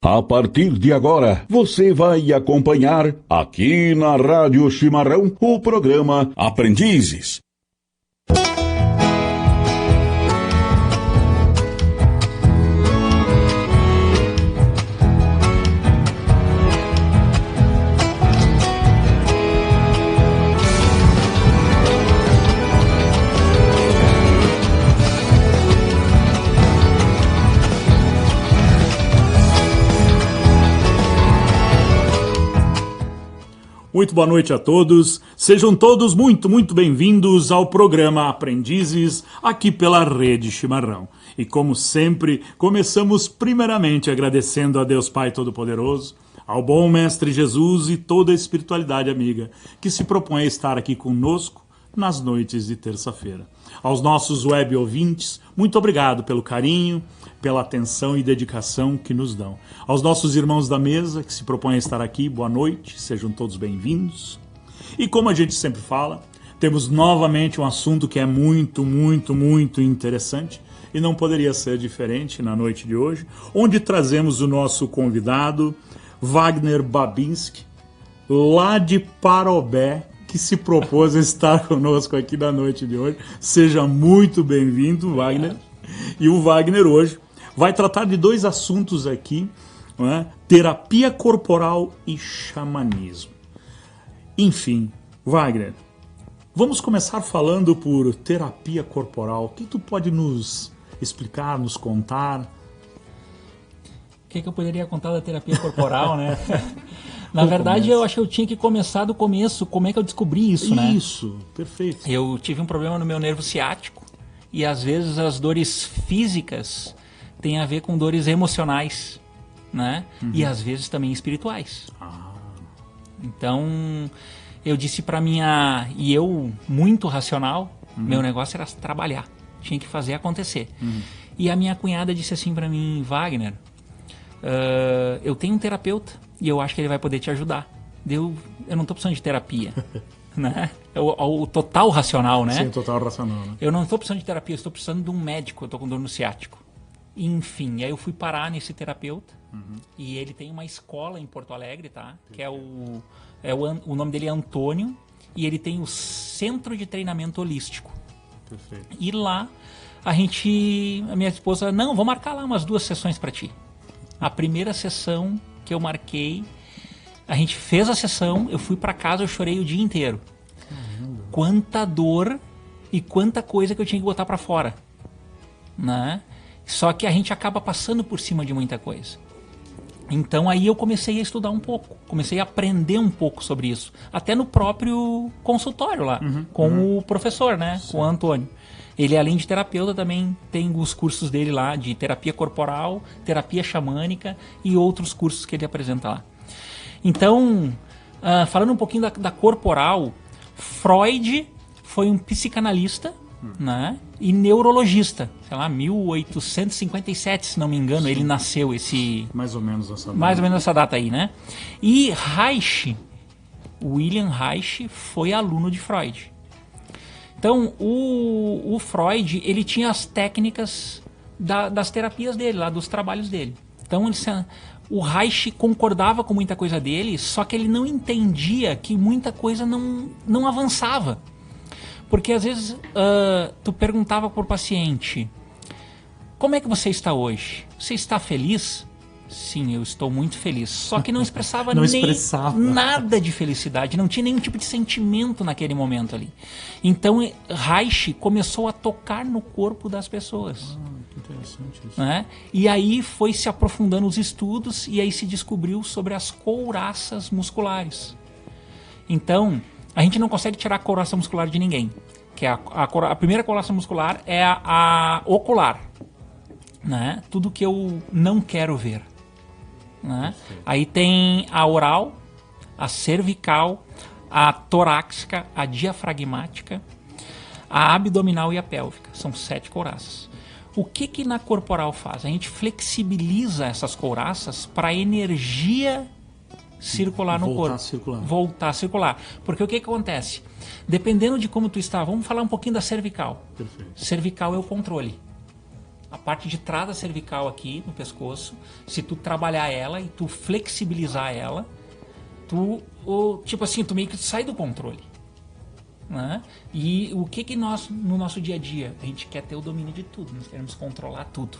A partir de agora, você vai acompanhar, aqui na Rádio Chimarrão, o programa Aprendizes. Muito boa noite a todos, sejam todos muito bem-vindos ao programa Aprendizes, aqui pela Rede Chimarrão. E como sempre, começamos primeiramente agradecendo a Deus Pai Todo-Poderoso, ao bom Mestre Jesus e toda a espiritualidade amiga que se propõe a estar aqui conosco nas noites de terça-feira. Aos nossos web ouvintes, muito obrigado pelo carinho, pela atenção e dedicação que nos dão. Aos nossos irmãos da mesa que se propõem a estar aqui, boa noite, sejam todos bem-vindos. E como a gente sempre fala, temos novamente um assunto que é muito interessante e não poderia ser diferente na noite de hoje, onde trazemos o nosso convidado, Wagner Babinski, lá de Parobé, que se propôs a estar conosco aqui na noite de hoje. Seja muito bem-vindo, Wagner. E o Wagner hoje vai tratar de dois assuntos aqui, não é? Terapia corporal e xamanismo. Enfim, Wagner, vamos começar falando por terapia corporal. O que tu pode nos explicar, nos contar? O que eu poderia contar da terapia corporal, né? Na verdade, eu acho que eu tinha que começar do começo. Como é que eu descobri isso, né? Isso, perfeito. Eu tive um problema no meu nervo ciático e às vezes as dores físicas têm a ver com dores emocionais, né? E às vezes também espirituais. Então, eu disse pra minha... E eu, muito racional, meu negócio era trabalhar. Tinha que fazer acontecer. E a minha cunhada disse assim pra mim, Wagner, eu tenho um terapeuta e eu acho que ele vai poder te ajudar. Eu não tô precisando de terapia. Né? O total racional, né? Sim, total racional. Né? Eu não estou precisando de terapia, eu estou precisando de um médico, eu estou com dor no ciático. Enfim, aí eu fui parar nesse terapeuta e ele tem uma escola em Porto Alegre, tá? Que é o nome dele é Antônio e ele tem o Centro de Treinamento Holístico. Perfeito. E lá a minha esposa, não, vou marcar lá umas 2 sessões para ti. A primeira sessão que eu marquei, a gente fez a sessão, eu fui para casa, eu chorei o dia inteiro. Caramba. Quanta dor e quanta coisa que eu tinha que botar para fora, né? Só que a gente acaba passando por cima de muita coisa. Então aí eu comecei a estudar um pouco, comecei a aprender um pouco sobre isso, até no próprio consultório lá, com o professor, né? Sim. Com o Antônio. Ele, além de terapeuta, também tem os cursos dele lá de terapia corporal, terapia xamânica e outros cursos que ele apresenta lá. Então, falando um pouquinho da corporal, Freud foi um psicanalista, né, e neurologista. Sei lá, 1857, se não me engano, ele nasceu mais ou menos essa data. Mais ou menos essa data aí, né? E Reich, William Reich, foi aluno de Freud. Então, o Freud, ele tinha as técnicas das terapias dele, lá dos trabalhos dele. Então, o Reich concordava com muita coisa dele, só que ele não entendia que muita coisa não avançava. Porque às vezes tu perguntava por paciente, como é que você está hoje? Você está feliz? Sim, eu estou muito feliz. Só que não expressava nada de felicidade, não tinha nenhum tipo de sentimento naquele momento ali. Então Reich começou a tocar no corpo das pessoas. Que interessante isso. Né? E aí foi se aprofundando os estudos e aí se descobriu sobre as couraças musculares. Então, a gente não consegue tirar a couraça muscular de ninguém. Que a primeira couraça muscular é a ocular. Né? Tudo que eu não quero ver. Né? Aí tem a oral, a cervical, a torácica, a diafragmática, a abdominal e a pélvica. São 7 couraças. O que na corporal faz? A gente flexibiliza essas couraças para a energia circular no corpo. Voltar a circular. Porque o que acontece? Dependendo de como tu está, vamos falar um pouquinho da cervical. Perfeito. Cervical é o controle. a parte de trás da cervical aqui, no pescoço, se tu trabalhar ela e tu flexibilizar ela, tipo assim, tu meio que sai do controle. Né? E o que nós, no nosso dia a dia, a gente quer ter o domínio de tudo, nós queremos controlar tudo.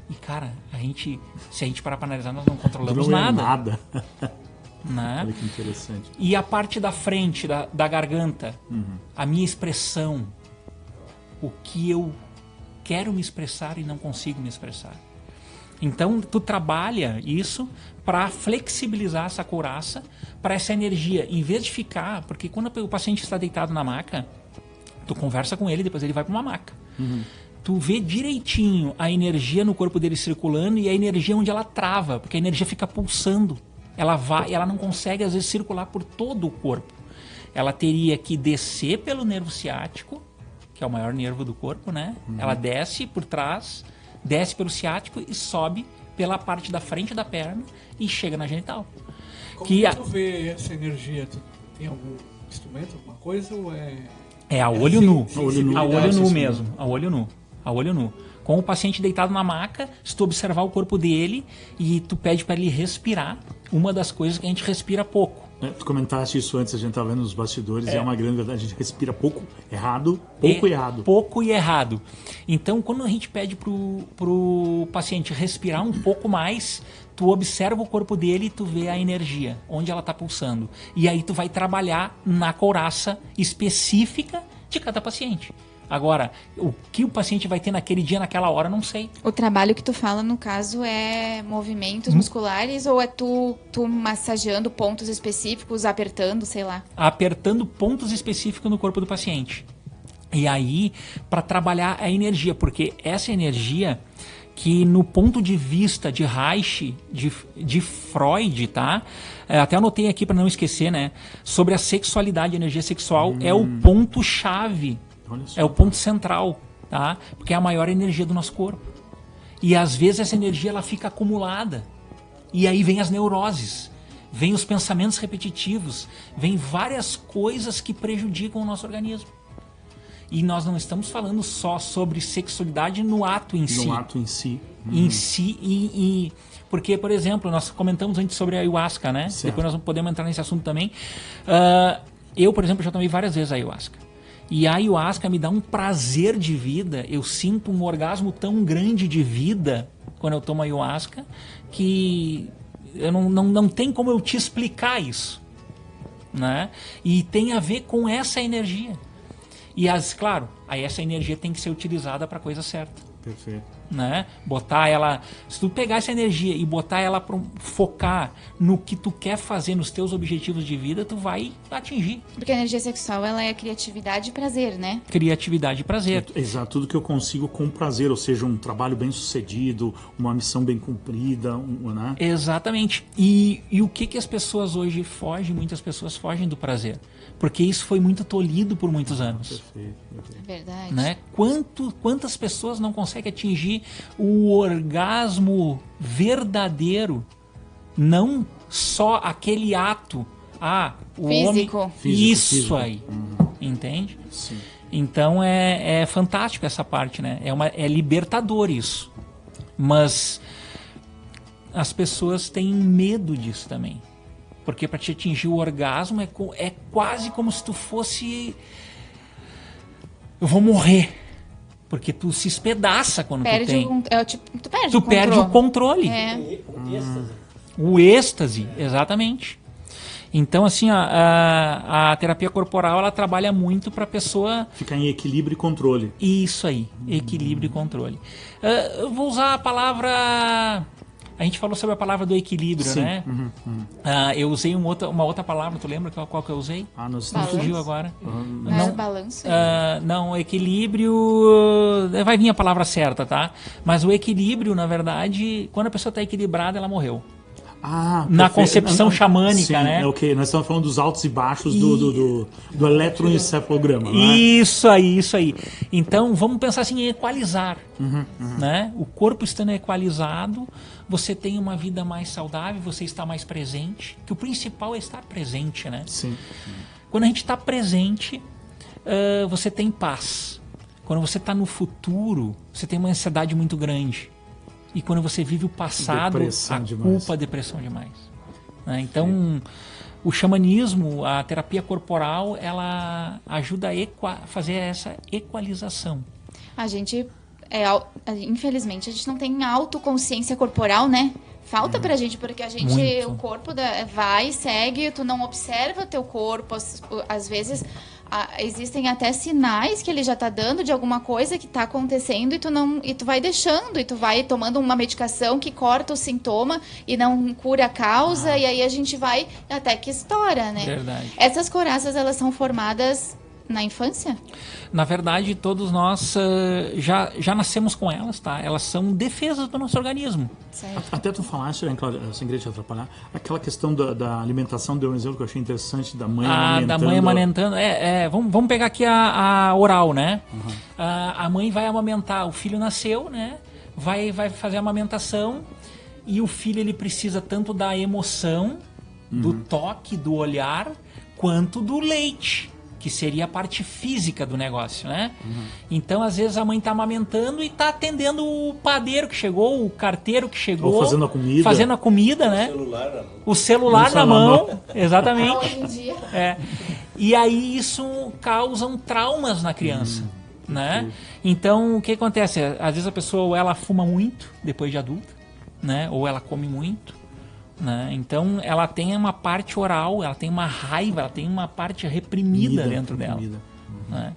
E cara, se a gente parar para analisar, nós não controlamos nada. Né? Olha que interessante. E a parte da frente, da garganta, a minha expressão, o que eu quero me expressar e não consigo me expressar. Então, tu trabalha isso para flexibilizar essa couraça, para essa energia, em vez de ficar... Porque quando o paciente está deitado na maca, tu conversa com ele, depois ele vai para uma maca. Tu vê direitinho a energia no corpo dele circulando e a energia onde ela trava, porque a energia fica pulsando. Ela não consegue, às vezes, circular por todo o corpo. Ela teria que descer pelo nervo ciático, que é o maior nervo do corpo, né? Ela desce por trás, desce pelo ciático e sobe pela parte da frente da perna e chega na genital. Como que tu vê essa energia? Tu tem algum instrumento, alguma coisa, ou é... É a olho nu. Sim, A olho nu mesmo. A olho nu. A olho nu. Com o paciente deitado na maca, se tu observar o corpo dele e tu pede para ele respirar, uma das coisas que a gente respira pouco. Tu comentaste isso antes, a gente estava vendo nos bastidores, é uma grande verdade, a gente respira pouco errado, pouco errado. Pouco e errado. Então, quando a gente pede pro paciente respirar um pouco mais, tu observa o corpo dele e tu vê a energia, onde ela está pulsando. E aí tu vai trabalhar na couraça específica de cada paciente. Agora, o que o paciente vai ter naquele dia, naquela hora, não sei. O trabalho que tu fala, no caso, é movimentos musculares ou é tu massageando pontos específicos, apertando, sei lá? Apertando pontos específicos no corpo do paciente. E aí, para trabalhar a energia, porque essa energia que no ponto de vista de Reich, de Freud, tá? Até anotei aqui para não esquecer, né? Sobre a sexualidade, a energia sexual é o ponto-chave. É o ponto central, tá? Porque é a maior energia do nosso corpo. E às vezes essa energia ela fica acumulada. E aí vem as neuroses, vem os pensamentos repetitivos, vem várias coisas que prejudicam o nosso organismo. E nós não estamos falando só sobre sexualidade no ato em si. No ato em si. Em si, porque, por exemplo, nós comentamos antes sobre a ayahuasca, né? Certo. Depois nós podemos entrar nesse assunto também. Eu, por exemplo, já tomei várias vezes a ayahuasca. E a ayahuasca me dá um prazer de vida, eu sinto um orgasmo tão grande de vida quando eu tomo ayahuasca, que eu não tem como eu te explicar isso. Né? E tem a ver com essa energia. E, claro, aí essa energia tem que ser utilizada para a coisa certa. Perfeito. Né? Botar ela, se tu pegar essa energia e botar ela para focar no que tu quer fazer, nos teus objetivos de vida, tu vai atingir. Porque a energia sexual, ela é criatividade e prazer, né? Criatividade e prazer. Exato, tudo que eu consigo com prazer, ou seja, um trabalho bem sucedido, uma missão bem cumprida, né? Exatamente. E o que as pessoas hoje fogem? Muitas pessoas fogem do prazer. Porque isso foi muito tolhido por muitos anos. Perfeito. É verdade. Né? Quantas pessoas não conseguem atingir o orgasmo verdadeiro? Não só aquele ato. O físico. Homem... Físico, isso físico. aí. Entende? Sim. Então é fantástico essa parte, né? É libertador isso. Mas as pessoas têm medo disso também. Porque para te atingir o orgasmo é quase como se tu fosse... Eu vou morrer. Porque tu se espedaça quando tu tem. Tu perde o controle. É. O êxtase, exatamente. Então, assim, a terapia corporal, ela trabalha muito para a pessoa... Ficar em equilíbrio e controle. Isso aí, equilíbrio e controle. Eu vou usar a palavra... A gente falou sobre a palavra do equilíbrio, Sim. né? Eu usei uma outra palavra, tu lembra qual que eu usei? Nós Não estamos... fugiu agora. Não, balanço. Não, equilíbrio... Vai vir a palavra certa, tá? Mas o equilíbrio, na verdade, quando a pessoa está equilibrada, ela morreu. Na concepção xamânica, sim, né? Ok, nós estamos falando dos altos e baixos do eletroencefalograma. Isso aí. Então, vamos pensar assim em equalizar. Né? O corpo estando equalizado, você tem uma vida mais saudável, você está mais presente. Que o principal é estar presente, né? Sim. Quando a gente está presente, você tem paz. Quando você está no futuro, você tem uma ansiedade muito grande. E quando você vive o passado, Depressão a demais. culpa, a depressão demais. Né? Então, o xamanismo, a terapia corporal, ela ajuda a fazer essa equalização. A gente, infelizmente, a gente não tem autoconsciência corporal, né? Falta pra gente, porque a gente, Muito. o corpo vai, segue, tu não observa teu corpo, às vezes existem até sinais que ele já tá dando de alguma coisa que tá acontecendo e tu vai deixando, e tu vai tomando uma medicação que corta o sintoma e não cura a causa, e aí a gente vai até que estoura, né? Verdade. Essas coraças, elas são formadas na infância? Na verdade, todos nós já nascemos com elas, tá? Elas são defesas do nosso organismo. Certo. Até tu falaste, né, Cláudia, sem querer te atrapalhar, aquela questão da alimentação, deu um exemplo que eu achei interessante, da mãe amamentando. Da mãe amamentando. Vamos pegar aqui a oral, né? A mãe vai amamentar, o filho nasceu, né? Vai fazer a amamentação e o filho ele precisa tanto da emoção, do toque, do olhar, quanto do leite, que seria a parte física do negócio, né? Então, às vezes, a mãe tá amamentando e tá atendendo o padeiro que chegou, o carteiro que chegou. Ou fazendo a comida. Fazendo a comida, né? O celular na mão. Exatamente. Hoje em dia. E aí isso causa traumas na criança, né? Então, o que acontece? Às vezes a pessoa, ou ela fuma muito depois de adulta, né? Ou ela come muito. Né? Então ela tem uma parte oral, ela tem uma raiva, ela tem uma parte reprimida dentro dela. Né?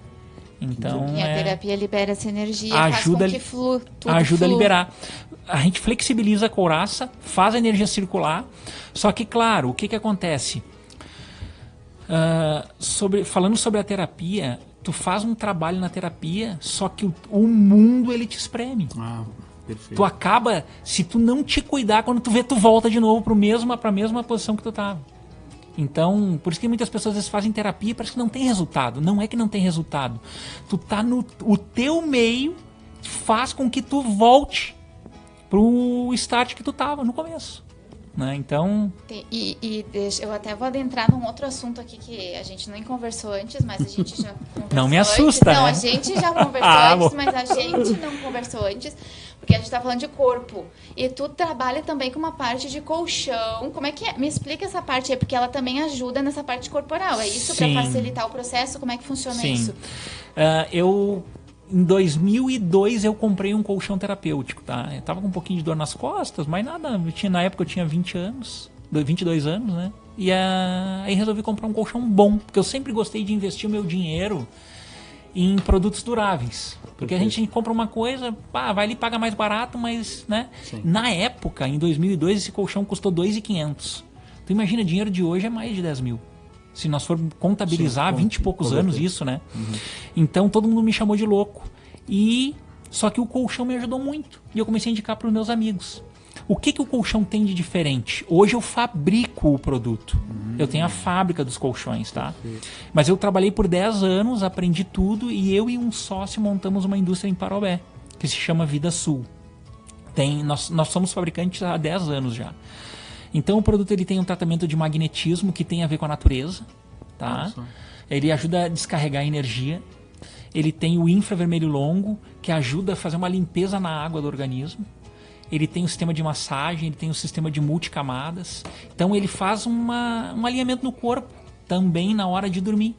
Então E a terapia libera essa energia, ajuda, faz com que tudo ajuda a flua. liberar. A gente flexibiliza a couraça, faz a energia circular. Só que, claro, o que acontece? Falando sobre a terapia, tu faz um trabalho na terapia, só que o mundo ele te espreme. Perfeito. Tu acaba, se tu não te cuidar, quando tu vê, tu volta de novo pra mesma posição que tu tava. Então, por isso que muitas pessoas às vezes fazem terapia e parece que não tem resultado. Não é que não tem resultado. Tu tá o teu meio faz com que tu volte pro start que tu tava no começo. Né? Então... eu até vou adentrar num outro assunto aqui que a gente nem conversou antes, mas a gente já conversou Não me antes. assusta, Não, né? a gente já conversou antes, mas a gente não conversou antes, porque a gente tá falando de corpo. E tu trabalha também com uma parte de colchão. Como é que é? Me explica essa parte aí, porque ela também ajuda nessa parte corporal. É isso para Sim. facilitar o processo? Como é que funciona Sim. isso? Em 2002 eu comprei um colchão terapêutico, tá? Eu tava com um pouquinho de dor nas costas, mas nada, na época eu tinha 22 anos, né? E aí resolvi comprar um colchão bom, porque eu sempre gostei de investir o meu dinheiro em produtos duráveis. Porque a gente compra uma coisa, vai ali, paga mais barato, mas, né? Sim. Na época, em 2002, esse colchão custou 2.500. Tu imagina, dinheiro de hoje é mais de 10 mil. Se nós formos contabilizar, 20 e poucos anos isso, né? Então todo mundo me chamou de louco. Só que o colchão me ajudou muito. E eu comecei a indicar para os meus amigos. O que o colchão tem de diferente? Hoje eu fabrico o produto. Eu tenho a fábrica dos colchões, tá? Mas eu trabalhei por 10 anos, aprendi tudo e eu e um sócio montamos uma indústria em Parobé, que se chama Vida Sul. Nós somos fabricantes há 10 anos já. Então o produto ele tem um tratamento de magnetismo que tem a ver com a natureza, tá? Ele ajuda a descarregar energia. Ele tem o infravermelho longo, que ajuda a fazer uma limpeza na água do organismo. Ele tem o sistema de massagem, ele tem o sistema de multicamadas. Então ele faz um alinhamento no corpo, também na hora de dormir.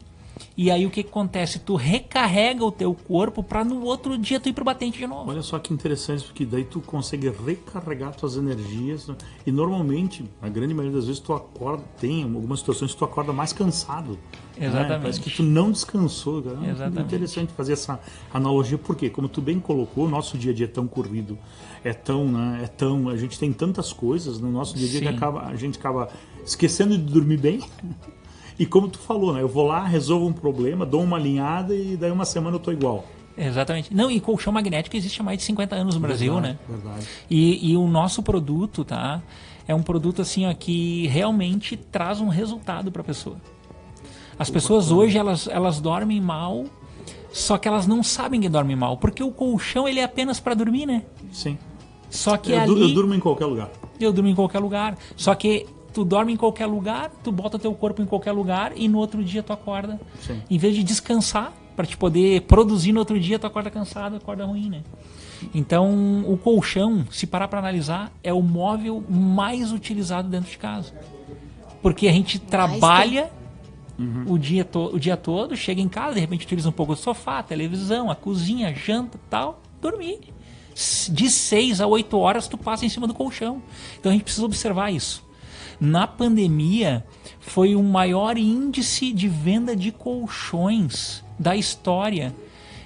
E aí o que acontece? Tu recarrega o teu corpo para no outro dia tu ir pro batente de novo. Olha só que interessante, porque daí tu consegue recarregar tuas energias, né? E normalmente, a grande maioria das vezes tu acorda, tem algumas situações que tu acorda mais cansado. Exatamente. Né? Parece que tu não descansou. Cara. Exatamente. É interessante fazer essa analogia, porque como tu bem colocou, o nosso dia a dia é tão corrido, a gente tem tantas coisas no nosso dia a dia que a gente acaba esquecendo de dormir bem. E como tu falou, né? Eu vou lá, resolvo um problema, dou uma alinhada e daí uma semana eu tô igual. Exatamente. Não, e colchão magnético existe há mais de 50 anos no Brasil, né? Verdade. E o nosso produto, tá? É um produto assim, ó, que realmente traz um resultado para a pessoa. As pessoas hoje, elas dormem mal, só que elas não sabem que dormem mal, porque o colchão ele é apenas para dormir, né? Sim. Só que Eu durmo em qualquer lugar. Eu durmo em qualquer lugar. Só que tu dorme em qualquer lugar, tu bota teu corpo em qualquer lugar e no outro dia tu acorda. Sim. Em vez de descansar, para te poder produzir no outro dia, tu acorda cansado, acorda ruim, né? Então, o colchão, se parar para analisar, é o móvel mais utilizado dentro de casa. Porque a gente trabalha o dia todo, chega em casa, de repente utiliza um pouco do sofá, televisão, a cozinha, janta e tal, dormir. De 6 a 8 horas tu passa em cima do colchão. Então a gente precisa observar isso. Na pandemia, foi o maior índice de venda de colchões da história.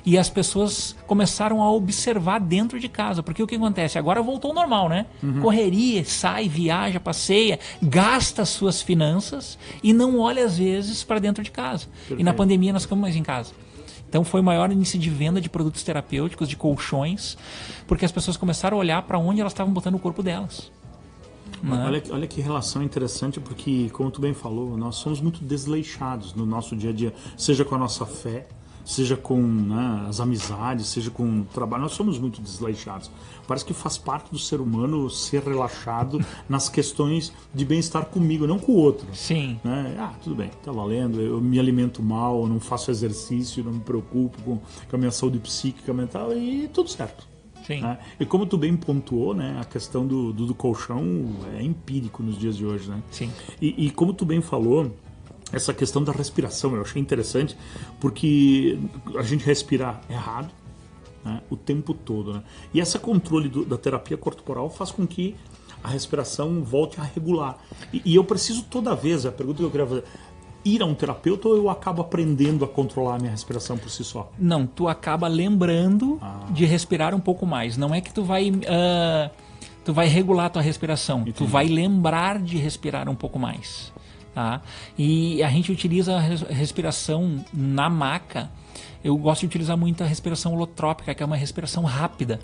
E as pessoas começaram a observar dentro de casa. Porque o que acontece? Agora voltou ao normal, né? Correria, sai, viaja, passeia, gasta as suas finanças e não olha, às vezes, para dentro de casa. Perfeito. E na pandemia nós ficamos mais em casa. Então foi o maior índice de venda de produtos terapêuticos, de colchões, porque as pessoas começaram a olhar para onde elas estavam botando o corpo delas. Olha que relação interessante, porque, como tu bem falou, nós somos muito desleixados no nosso dia a dia, seja com a nossa fé, seja com, né, as amizades, seja com o trabalho. Nós somos muito desleixados. Parece que faz parte do ser humano ser relaxado nas questões de bem-estar comigo, não com o outro. Sim. Né? Tudo bem, tá valendo, eu me alimento mal, eu não faço exercício, não me preocupo com a minha saúde psíquica, mental, e tudo certo. Sim. Né? E como tu bem pontuou, né, a questão do colchão é empírico nos dias de hoje. Né? Sim. E como tu bem falou, essa questão da respiração eu achei interessante, porque a gente respira errado, né, o tempo todo. Né? E esse controle da terapia corporal faz com que a respiração volte a regular. E eu preciso toda vez, a pergunta que eu queria fazer, ir a um terapeuta ou eu acabo aprendendo a controlar a minha respiração por si só? Não, tu acaba lembrando de respirar um pouco mais. Não é que tu vai regular a tua respiração, entendi. Tu vai lembrar de respirar um pouco mais. Tá? E a gente utiliza a respiração na maca. Eu gosto de utilizar muito a respiração holotrópica, que é uma respiração rápida.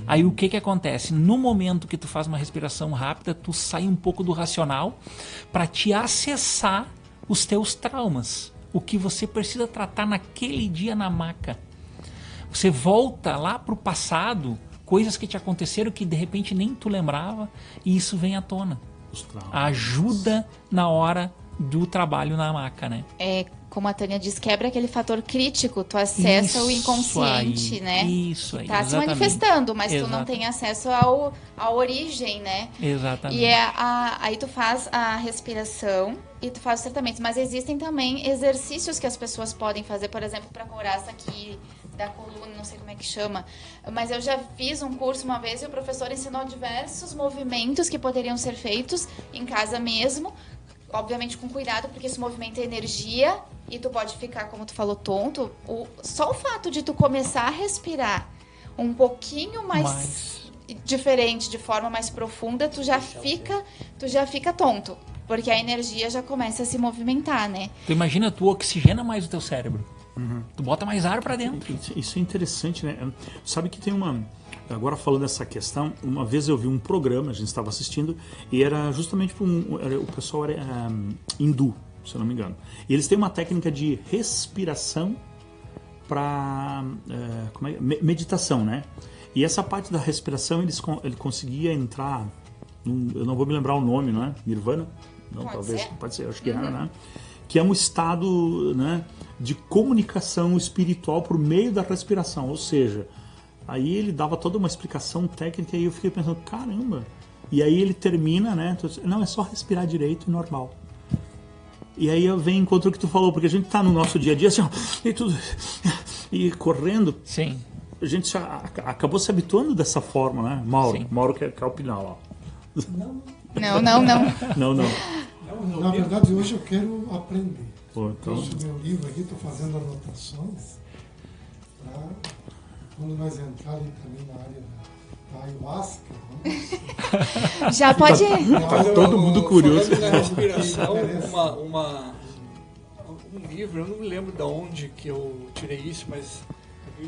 Aí o que acontece? No momento que tu faz uma respiração rápida, tu sai um pouco do racional para te acessar os teus traumas, o que você precisa tratar naquele dia na maca. Você volta lá pro passado, coisas que te aconteceram que de repente nem tu lembrava, e isso vem à tona. Ajuda na hora do trabalho na maca, né? É, como a Tânia diz, quebra aquele fator crítico, tu acessa isso o inconsciente, aí, né? Isso aí, tá exatamente. Se manifestando, mas tu não tem acesso à origem, né? Exatamente. E aí tu faz a respiração e tu faz os tratamentos, mas existem também exercícios que as pessoas podem fazer, por exemplo, para couraça aqui da coluna, não sei como é que chama, mas eu já fiz um curso uma vez e o professor ensinou diversos movimentos que poderiam ser feitos em casa mesmo, obviamente com cuidado, porque esse movimento é energia e tu pode ficar, como tu falou, tonto. Só o fato de tu começar a respirar um pouquinho mais diferente, de forma mais profunda, tu já fica tonto, porque a energia já começa a se movimentar, né? Tu imagina, tu oxigena mais o teu cérebro. Tu bota mais ar pra dentro. Isso é interessante, né? Sabe que tem uma... Agora falando dessa questão, uma vez eu vi um programa, a gente estava assistindo, e era justamente o pessoal era hindu, se eu não me engano. E eles têm uma técnica de respiração para meditação, né? E essa parte da respiração ele conseguia entrar, eu não vou me lembrar o nome, não é? Nirvana? Não, pode ser, acho que era, né? Que é um estado, né, de comunicação espiritual por meio da respiração, ou seja, aí ele dava toda uma explicação técnica e eu fiquei pensando, caramba, e aí ele termina, né, não, é só respirar direito e normal. E aí eu venho encontro o que tu falou, porque a gente tá no nosso dia a dia assim, ó, e correndo. Sim. A gente já acabou se habituando dessa forma, né? Mauro quer opinar lá. Não. Na verdade, hoje eu quero aprender. Então... Trouxe meu livro aqui, estou fazendo anotações para quando nós entrarmos também na área da ayahuasca. Né? Já pode... Tá todo mundo curioso. Falando na respiração, um livro, eu não me lembro de onde que eu tirei isso, mas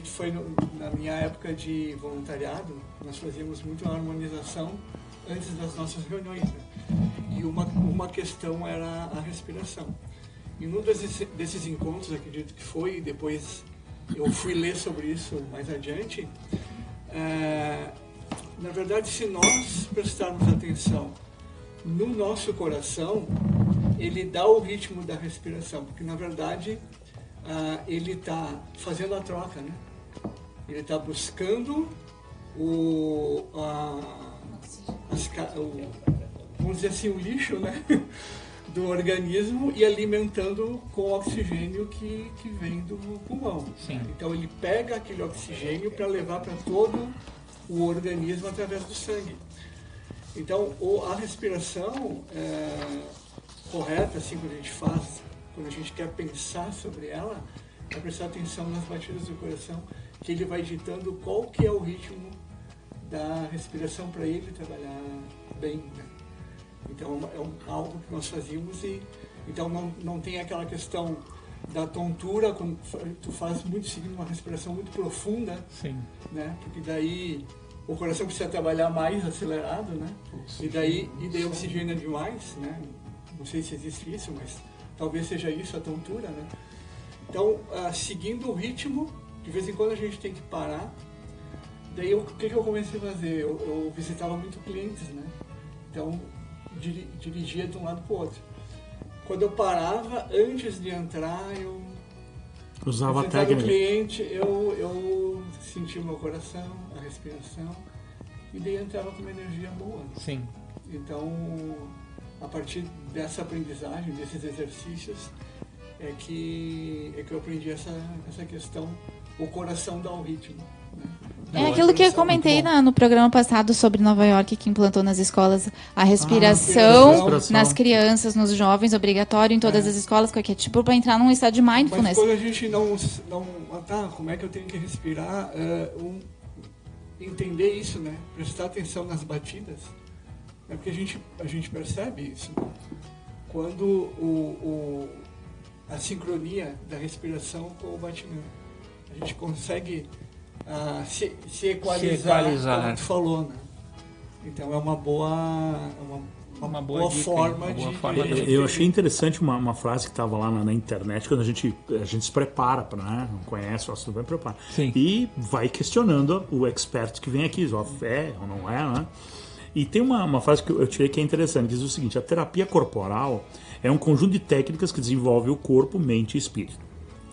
foi na minha época de voluntariado, nós fazíamos muito a harmonização antes das nossas reuniões, né? E uma questão era a respiração. E num desses encontros, acredito que foi, e depois eu fui ler sobre isso mais adiante, na verdade, se nós prestarmos atenção no nosso coração, ele dá o ritmo da respiração, porque na verdade ele está fazendo a troca, né? Ele está buscando vamos dizer assim, o lixo, né? do organismo e alimentando com o oxigênio que vem do pulmão. Sim. Então ele pega aquele oxigênio para levar para todo o organismo através do sangue. Então a respiração correta, assim, quando a gente quer pensar sobre ela, é prestar atenção nas batidas do coração, que ele vai ditando qual que é o ritmo da respiração para ele trabalhar bem, né? Então é algo que nós fazíamos e então não tem aquela questão da tontura quando tu faz muito seguindo uma respiração muito profunda, Sim. né? Porque daí o coração precisa trabalhar mais acelerado, né? E daí oxigênio demais, né? Não sei se existe isso, mas talvez seja isso a tontura, né? Então, seguindo o ritmo, de vez em quando a gente tem que parar. Daí o que eu comecei a fazer? Eu visitava muito clientes, né? Então dirigia de um lado para o outro. Quando eu parava, antes de entrar, eu usava a visitava o técnica. cliente, eu sentia o meu coração, a respiração, e daí entrava com uma energia boa. Sim. Então, a partir dessa aprendizagem, desses exercícios, é que eu aprendi essa questão, o coração dá o ritmo, né? É aquilo que eu comentei no programa passado sobre Nova York, que implantou nas escolas a respiração nas crianças, nos jovens, obrigatório em todas as escolas, que é tipo para entrar num estado de Mas mindfulness. quando a gente não como é que eu tenho que respirar, entender isso, né? Prestar atenção nas batidas, é porque a gente percebe isso, né? Quando a sincronia da respiração com o batimento, a gente consegue se equalizar, como tu falou, né? Então é uma boa forma de Eu achei interessante uma frase que estava lá na internet, quando a gente se prepara para, né, não conhece o assunto, vai preparar. Sim. E vai questionando o expert que vem aqui, é ou não é, né? E tem uma frase que eu tirei que é interessante, que diz o seguinte: a terapia corporal é um conjunto de técnicas que desenvolve o corpo, mente e espírito.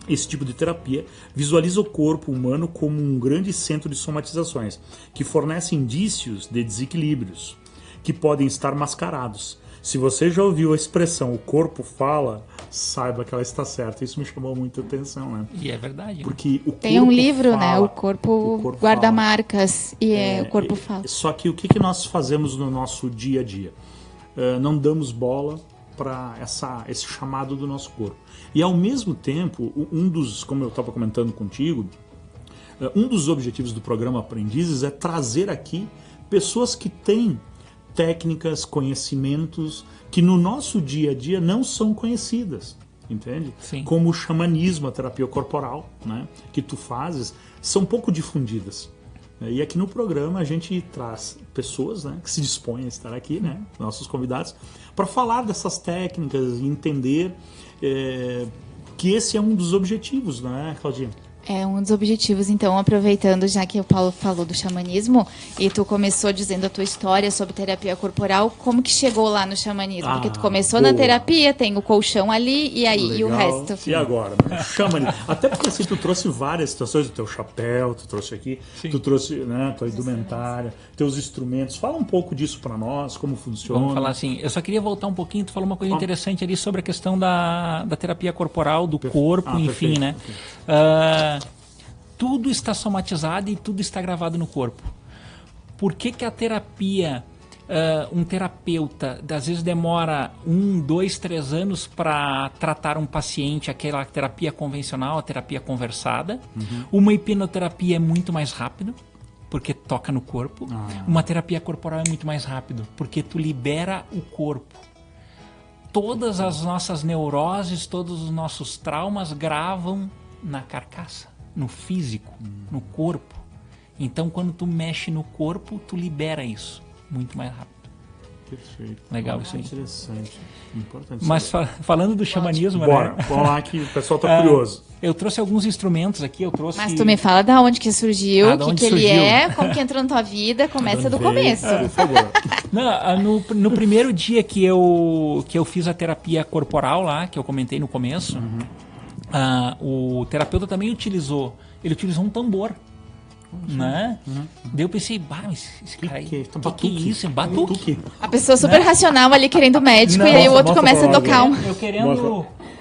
Esse tipo de terapia visualiza o corpo humano como um grande centro de somatizações, que fornece indícios de desequilíbrios, que podem estar mascarados. Se você já ouviu a expressão "o corpo fala", saiba que ela está certa. Isso me chamou muita atenção, né? E é verdade. Porque o Tem um corpo livro, fala, né? O corpo guarda fala. marcas e o corpo fala. Só que o que nós fazemos no nosso dia a dia? Não damos bola para esse chamado do nosso corpo. E ao mesmo tempo, como eu estava comentando contigo, um dos objetivos do programa Aprendizes é trazer aqui pessoas que têm técnicas, conhecimentos que no nosso dia a dia não são conhecidas, entende? Sim. Como o xamanismo, a terapia corporal, né, que tu fazes, são pouco difundidas. E aqui no programa a gente traz pessoas, né, que se dispõem a estar aqui, né, nossos convidados, para falar dessas técnicas e entender que esse é um dos objetivos, né, Claudinha? É um dos objetivos. Então, aproveitando já que o Paulo falou do xamanismo e tu começou dizendo a tua história sobre terapia corporal, como que chegou lá no xamanismo? Porque tu começou na terapia, tem o colchão ali e aí, Legal. e o resto? E agora? Xamanismo. Até porque assim, tu trouxe várias situações, o teu chapéu, tu trouxe aqui, tu trouxe, né, tua indumentária, teus instrumentos. Fala um pouco disso para nós, como funciona. Vamos falar assim, eu só queria voltar um pouquinho, tu falou uma coisa interessante ali sobre a questão da terapia corporal, do corpo, enfim, perfeito. né? Tudo está somatizado e tudo está gravado no corpo. Por que a terapia, um terapeuta, às vezes demora 1, 2, 3 anos para tratar um paciente, aquela terapia convencional, a terapia conversada? Uma hipnoterapia é muito mais rápido, porque toca no corpo. Uma terapia corporal é muito mais rápido, porque tu libera o corpo. Todas as nossas neuroses, todos os nossos traumas gravam na carcaça, no físico, no corpo. Então, quando tu mexe no corpo, tu libera isso muito mais rápido. Perfeito. Legal isso aí. Interessante. Importante. Mas falando do xamanismo, Bora, né? vamos lá que o pessoal tá curioso. Eu trouxe alguns instrumentos aqui, Mas tu me fala da onde que surgiu, da o onde que ele surgiu. é, como que entrou na tua vida, começa do começo. Por favor. Não, no primeiro dia que eu fiz a terapia corporal lá, que eu comentei no começo, o terapeuta também utilizou um tambor. Né? Daí eu pensei, mas esse cara aí, que é isso? Batuque? A pessoa super racional ali querendo médico, e aí o outro começa a tocar um...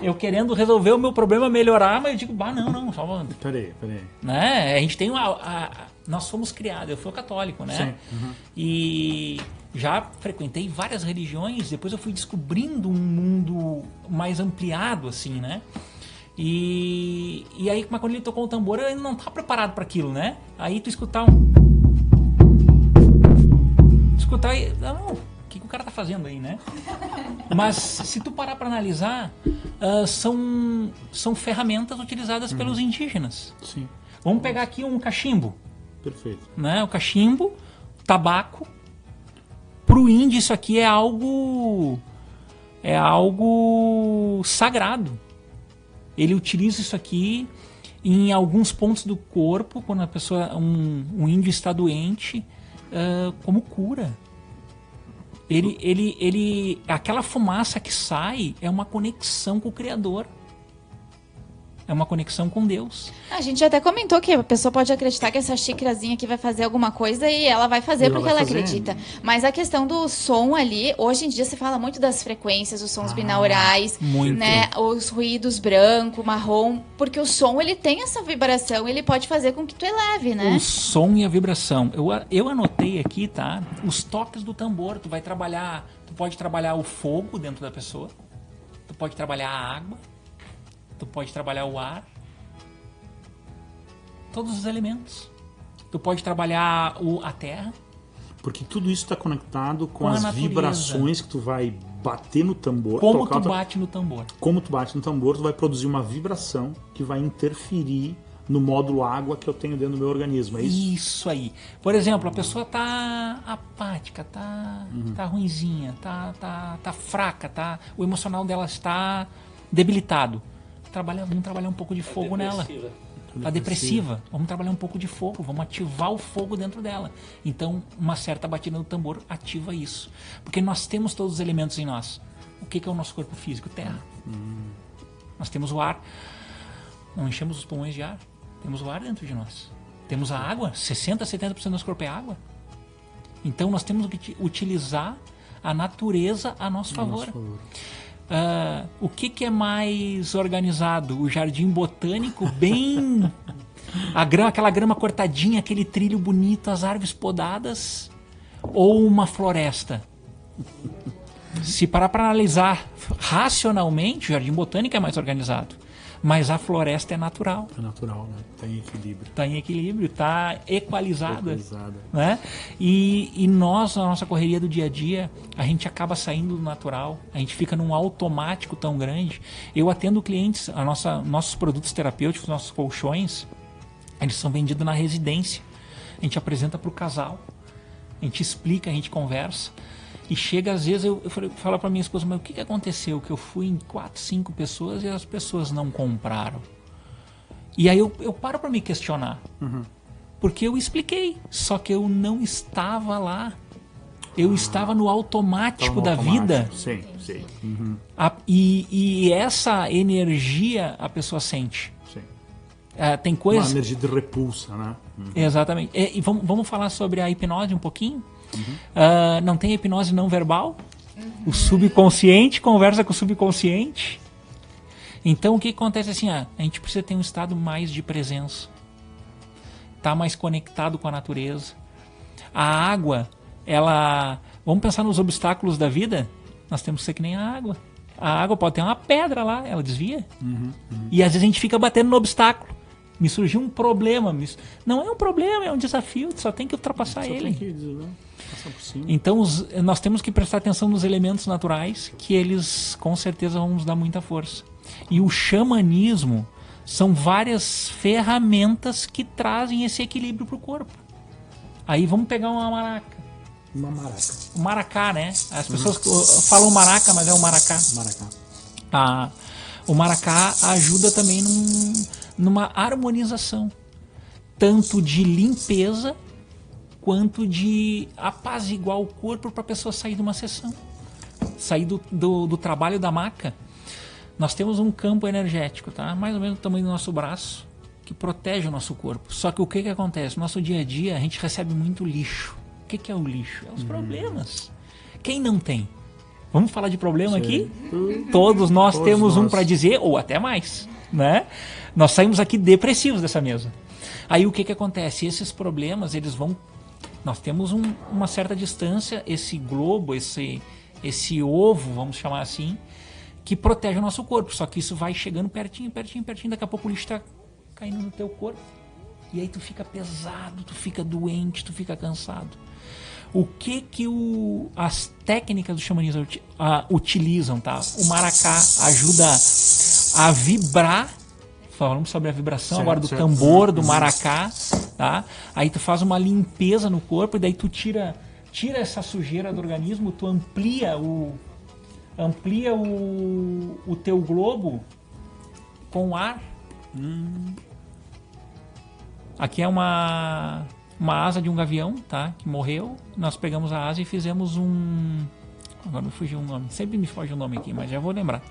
Eu querendo resolver o meu problema, melhorar, mas eu digo, não, só... Peraí. Né? A gente tem nós fomos criados, eu fui católico, né? Sim. E já frequentei várias religiões, depois eu fui descobrindo um mundo mais ampliado, assim, né? E aí, mas quando ele tocou o tambor, eu ainda não estava preparado para aquilo, né? Aí tu escutar e... Não, o que o cara tá fazendo aí, né? Mas se tu parar para analisar, são ferramentas utilizadas pelos indígenas. Sim. Vamos pegar aqui um cachimbo. Perfeito. Né? O cachimbo, tabaco. Pro índio isso aqui é algo sagrado. Ele utiliza isso aqui em alguns pontos do corpo, quando a pessoa, um índio está doente, como cura. Aquela fumaça que sai é uma conexão com o Criador. É uma conexão com Deus. A gente até comentou que a pessoa pode acreditar que essa xícarazinha aqui vai fazer alguma coisa e ela vai fazer porque ela acredita. Mas a questão do som ali, hoje em dia se fala muito das frequências, os sons binaurais, né, os ruídos branco, marrom, porque o som ele tem essa vibração, ele pode fazer com que tu eleve, né? O som e a vibração. Eu anotei aqui, tá? Os toques do tambor, tu pode trabalhar o fogo dentro da pessoa, tu pode trabalhar a água, tu pode trabalhar o ar, todos os elementos. Tu pode trabalhar a terra. Porque tudo isso está conectado com as vibrações que tu vai bater no tambor. Como tu bate no tambor. Como tu bate no tambor, tu vai produzir uma vibração que vai interferir no módulo água que eu tenho dentro do meu organismo, é isso? Isso aí. Por exemplo, a pessoa tá apática, tá ruinzinha, tá fraca, o emocional dela está debilitado. Vamos trabalhar um pouco de fogo nela. Tá depressiva. Vamos trabalhar um pouco de fogo. Vamos ativar o fogo dentro dela. Então, uma certa batida no tambor ativa isso. Porque nós temos todos os elementos em nós. O que é o nosso corpo físico? Terra. Nós temos o ar. Não enchemos os pulmões de ar. Temos o ar dentro de nós. Temos a água. 60%, 70% do nosso corpo é água. Então, nós temos que utilizar a natureza a nosso favor. O que é mais organizado? O jardim botânico, bem... aquela grama cortadinha, aquele trilho bonito, as árvores podadas, ou uma floresta? Se parar para analisar racionalmente, o jardim botânico é mais organizado. Mas a floresta é natural. É natural, né? Está em equilíbrio. Está em equilíbrio, está equalizada. Né? E nós, na nossa correria do dia a dia, a gente acaba saindo do natural, a gente fica num automático tão grande. Eu atendo clientes, nossos produtos terapêuticos, nossos colchões, eles são vendidos na residência. A gente apresenta para o casal, a gente explica, a gente conversa. E chega, às vezes, eu falo para minha esposa, mas o que aconteceu? Que eu fui em 4, 5 pessoas e as pessoas não compraram. E aí eu paro para me questionar. Porque eu expliquei, só que eu não estava lá. Eu estava no automático da vida. Sim. E essa energia a pessoa sente. Sim. Tem coisas... Uma energia de repulsa, né? Exatamente. E vamos falar sobre a hipnose um pouquinho? Não tem hipnose não verbal? O subconsciente conversa com o subconsciente. Então o que acontece assim? A gente precisa ter um estado mais de presença, tá mais conectado com a natureza. A água, vamos pensar nos obstáculos da vida. Nós temos que ser que nem a água. A água pode ter uma pedra lá, ela desvia. E às vezes a gente fica batendo no obstáculo. Me surgiu um problema. Não é um problema, é um desafio. Só tem que ultrapassar ele. Então nós temos que prestar atenção nos elementos naturais, que eles com certeza vão nos dar muita força. E o xamanismo são várias ferramentas que trazem esse equilíbrio para o corpo. Aí vamos pegar uma maraca. O maracá, né? As pessoas falam maraca, mas é o maracá. O maracá ajuda também numa harmonização, tanto de limpeza quanto de apaziguar o corpo para a pessoa sair de uma sessão, sair do trabalho da maca. Nós temos um campo energético, tá? Mais ou menos do tamanho do nosso braço, que protege o nosso corpo. Só que o que acontece? No nosso dia a dia, a gente recebe muito lixo. O que é o lixo? É os problemas. Quem não tem? Vamos falar de problema aqui? Todos nós temos um para dizer, ou até mais, né? Nós saímos aqui depressivos dessa mesa. Aí o que acontece? Esses problemas, eles vão... Nós temos uma certa distância, esse globo, esse ovo, vamos chamar assim, que protege o nosso corpo. Só que isso vai chegando pertinho, pertinho, pertinho. Daqui a pouco o lixo está caindo no teu corpo. E aí tu fica pesado, tu fica doente, tu fica cansado. O que as técnicas do xamanismo utilizam, tá? O maracá ajuda a vibrar. Falamos sobre a vibração agora do tambor, do maracá, tá? Aí tu faz uma limpeza no corpo e daí tu tira essa sujeira do organismo, tu amplia o teu globo com ar. Aqui é uma asa de um gavião, tá? Que morreu. Nós pegamos a asa e fizemos agora me fugiu o nome. Sempre me foge o nome aqui, mas já vou lembrar.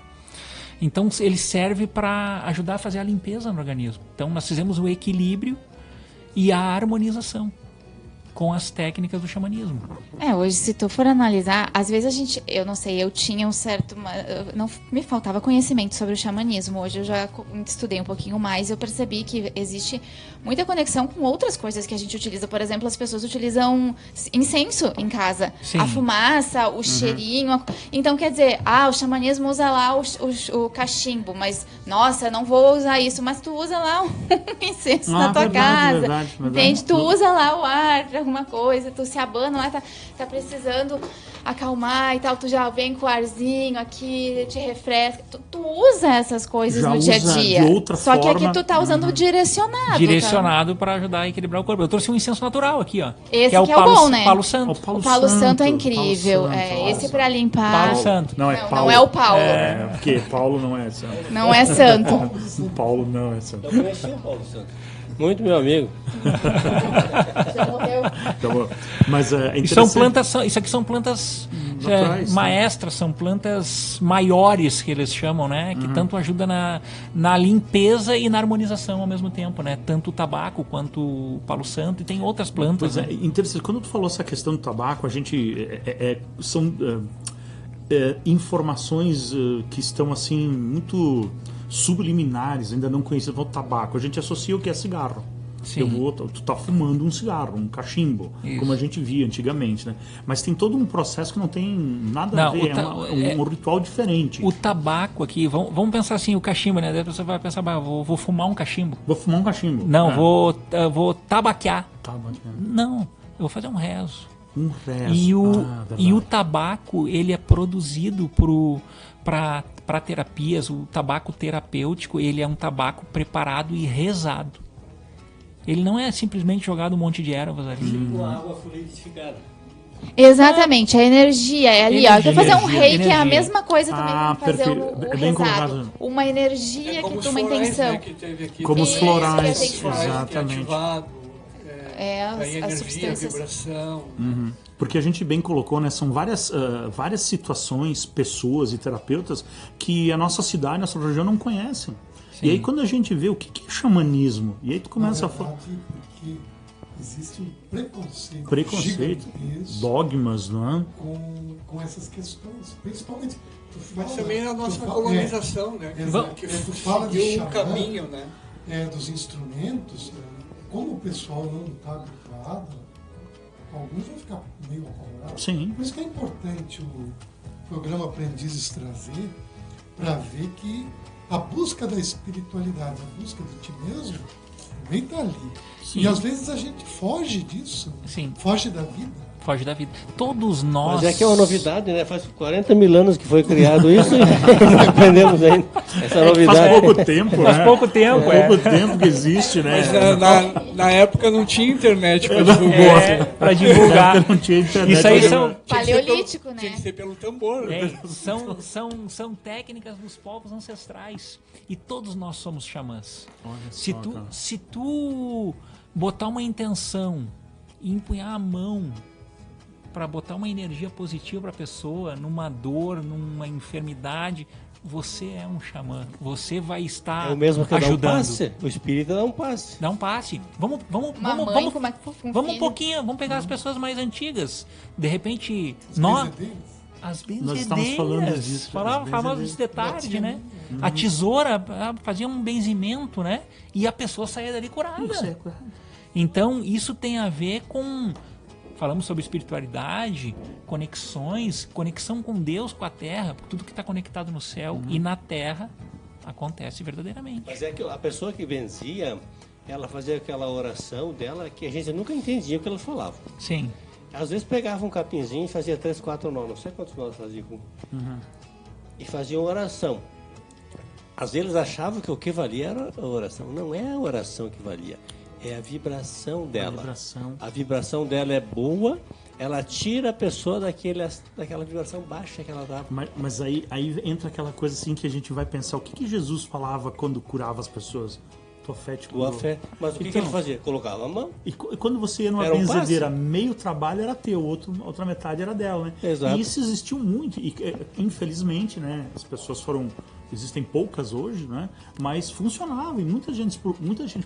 Então ele serve para ajudar a fazer a limpeza no organismo. Então nós fizemos o equilíbrio e a harmonização com as técnicas do xamanismo. Hoje, se tu for analisar, às vezes eu não sei, eu tinha um certo... não me faltava conhecimento sobre o xamanismo. Hoje eu já estudei um pouquinho mais e eu percebi que existe muita conexão com outras coisas que a gente utiliza. Por exemplo, as pessoas utilizam incenso em casa. Sim. A fumaça, o cheirinho. Então, quer dizer, o xamanismo usa lá o cachimbo, mas, nossa, eu não vou usar isso. Mas tu usa lá um incenso na tua casa. Verdade. Entende? Tu usa lá o ar pra alguma coisa, tu se abana lá, tá precisando acalmar e tal, tu já vem com o arzinho aqui, te refresca, tu usa essas coisas já no dia a dia, de outra só forma. Que aqui tu tá usando direcionado para ajudar a equilibrar o corpo. Eu trouxe um incenso natural aqui, ó. Esse que é o bom, né? Palo Santo. O Palo Santo é incrível. Esse para limpar. Palo Santo. Não é o Paulo. Porque Paulo não é santo. Não é santo. Paulo não é santo. Eu conheci o Paulo Santo. Muito meu amigo. Já morreu. Mas isso aqui são plantas naturais, maestras, são plantas maiores que eles chamam, né? Que tanto ajudam na limpeza e na harmonização ao mesmo tempo, né? Tanto o tabaco quanto o palo santo, e tem outras plantas. Pois interessante. Quando tu falou essa questão do tabaco, a gente são informações que estão assim muito subliminares, ainda não conhecidas. O tabaco, a gente associa o que é cigarro. Sim. Tu tá fumando um cigarro, um cachimbo, isso, como a gente via antigamente, né? Mas tem todo um processo que não tem nada a ver, um ritual diferente. O tabaco aqui, vamos pensar assim, o cachimbo, né? Daí você vai pensar, vou fumar um cachimbo. Vou fumar um cachimbo. Não, vou tabaquear. Não, eu vou fazer um rezo. Um rezo. E o tabaco, ele é produzido para terapias. O tabaco terapêutico, ele é um tabaco preparado e rezado. Ele não é simplesmente jogado um monte de ervas ali. Com água fluidificada. Exatamente, a energia é ali, ó. Quer fazer um reiki, é a mesma coisa também que fazer o rezado. Uma energia que uma intenção. Né, que teve aqui, como os florais, exatamente. A substâncias. A vibração. Porque a gente bem colocou, né? São várias situações, pessoas e terapeutas que a nossa cidade, a nossa região não conhecem. Sim. E aí quando a gente vê o que é xamanismo, e aí tu começa a falar... Porque existe um preconceito, dogmas, não é? Com essas questões, principalmente... Mas também a nossa colonização, né? Que tu fala de um caminho, né? Dos instrumentos, como o pessoal não está habituado, alguns vão ficar meio apavorados. Sim. Por isso que é importante o programa Aprendizes trazer, para ver que a busca da espiritualidade, a busca de ti mesmo, também está ali. Sim. E às vezes a gente foge disso, sim, foge da vida. Foge da vida. Todos nós... Mas é que é uma novidade, né? Faz 40 mil anos que foi criado isso e não aprendemos ainda essa novidade. Faz pouco tempo, né? Faz pouco tempo, pouco tempo que existe, né? Mas na época não tinha internet para divulgar. Para divulgar. Não tinha internet. Isso aí são... Paleolítico, né? Tinha que ser pelo tambor. São técnicas dos povos ancestrais. E todos nós somos xamãs. Se tu botar uma intenção e empunhar a mão para botar uma energia positiva para a pessoa, numa dor, numa enfermidade, você é um xamã. Você vai estar É o mesmo que ajudando. dá um passe. O espírita dá um passe. Dá um passe. Vamos um pouquinho, vamos pegar as pessoas mais antigas. De repente, as benzedeiras. estamos falando disso. Falávamos de tarde, né? A tesoura fazia um benzimento, né? E a pessoa saía dali curada. Então, isso tem a ver com... Falamos sobre espiritualidade, conexões, conexão com Deus, com a Terra, tudo que está conectado no céu e na Terra acontece verdadeiramente. Mas é que a pessoa que benzia, ela fazia aquela oração dela que a gente nunca entendia o que ela falava. Sim. Às vezes pegava um capinzinho e fazia 3, 4 nós, não sei quantos nós fazia com... E fazia uma oração. Às vezes eles achavam que o que valia era a oração. Não é a oração que valia, é a vibração dela. A vibração dela é boa, ela tira a pessoa daquela vibração baixa que ela dava. Mas aí entra aquela coisa assim que a gente vai pensar, o que Jesus falava quando curava as pessoas? Tua fé te curou. Mas o que ele fazia? Colocava a mão. E quando você ia numa Era um benzedeira, passe. meio trabalho era teu, outra metade era dela, né? Exato. E isso existiu muito. E infelizmente, né? As pessoas foram... Existem poucas hoje, né? Mas funcionava e muita gente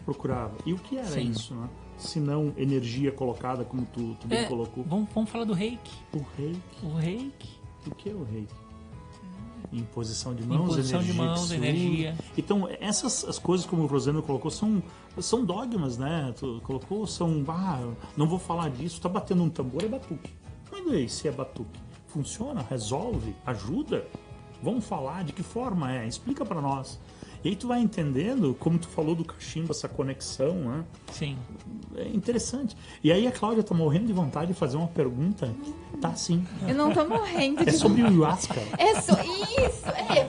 procurava. E o que era isso, né? Se não energia colocada, como tu bem colocou. Vamos falar do reiki. O reiki. O reiki. O que é o reiki? Imposição de mãos, Imposição de energia. mãos, energia. Então, as coisas, como o Rosendo colocou, são dogmas, né? Tu colocou, não vou falar disso, tá batendo um tambor, é batuque. Mas aí, se é batuque, funciona? Resolve? Ajuda? Vamos falar de que forma é? Explica pra nós. E aí tu vai entendendo, como tu falou do cachimbo, essa conexão, né? Sim. É interessante. E aí a Cláudia tá morrendo de vontade de fazer uma pergunta. Tá sim. Eu não tô morrendo de É sobre o ayahuasca. Isso.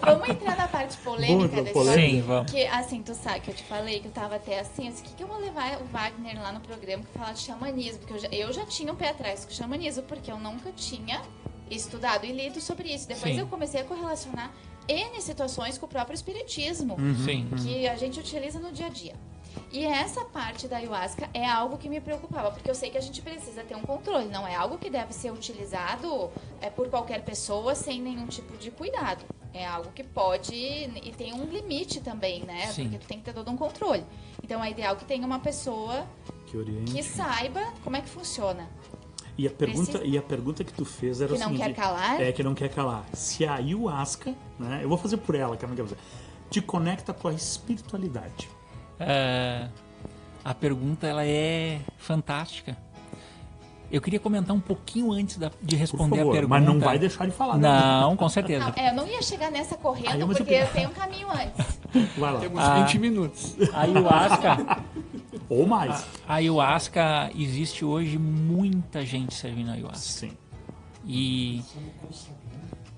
Vamos entrar na parte polêmica da história. Sim, vamos. Que, assim, tu sabe que eu te falei que eu tava até assim, o que eu vou levar o Wagner lá no programa que fala de xamanismo? Porque eu já tinha um pé atrás com o xamanismo, porque eu nunca tinha estudado e lido sobre isso. Depois Sim. eu comecei a correlacionar N situações com o próprio espiritismo, Sim. que a gente utiliza no dia a dia. E essa parte da ayahuasca é algo que me preocupava, porque eu sei que a gente precisa ter um controle, não é algo que deve ser utilizado por qualquer pessoa sem nenhum tipo de cuidado. É algo que pode e tem um limite também, né? Sim. Porque tu tem que ter todo um controle. Então é ideal que tenha uma pessoa que saiba como é que funciona. E a pergunta que tu fez era Que o não seguinte... quer calar? É, que não quer calar. Se a ayahuasca, né? Eu vou fazer por ela, que ela não quer fazer. Te conecta com a espiritualidade. A pergunta ela é fantástica. Eu queria comentar um pouquinho antes de responder Por favor, a pergunta. mas não vai deixar de falar. Não, com certeza. Não, eu não ia chegar nessa correndo, mas porque eu- eu tenho um caminho antes. Vai lá. Temos 20 minutos. A ayahuasca, Ou mais. a ayahuasca, existe hoje muita gente servindo a ayahuasca. Sim. E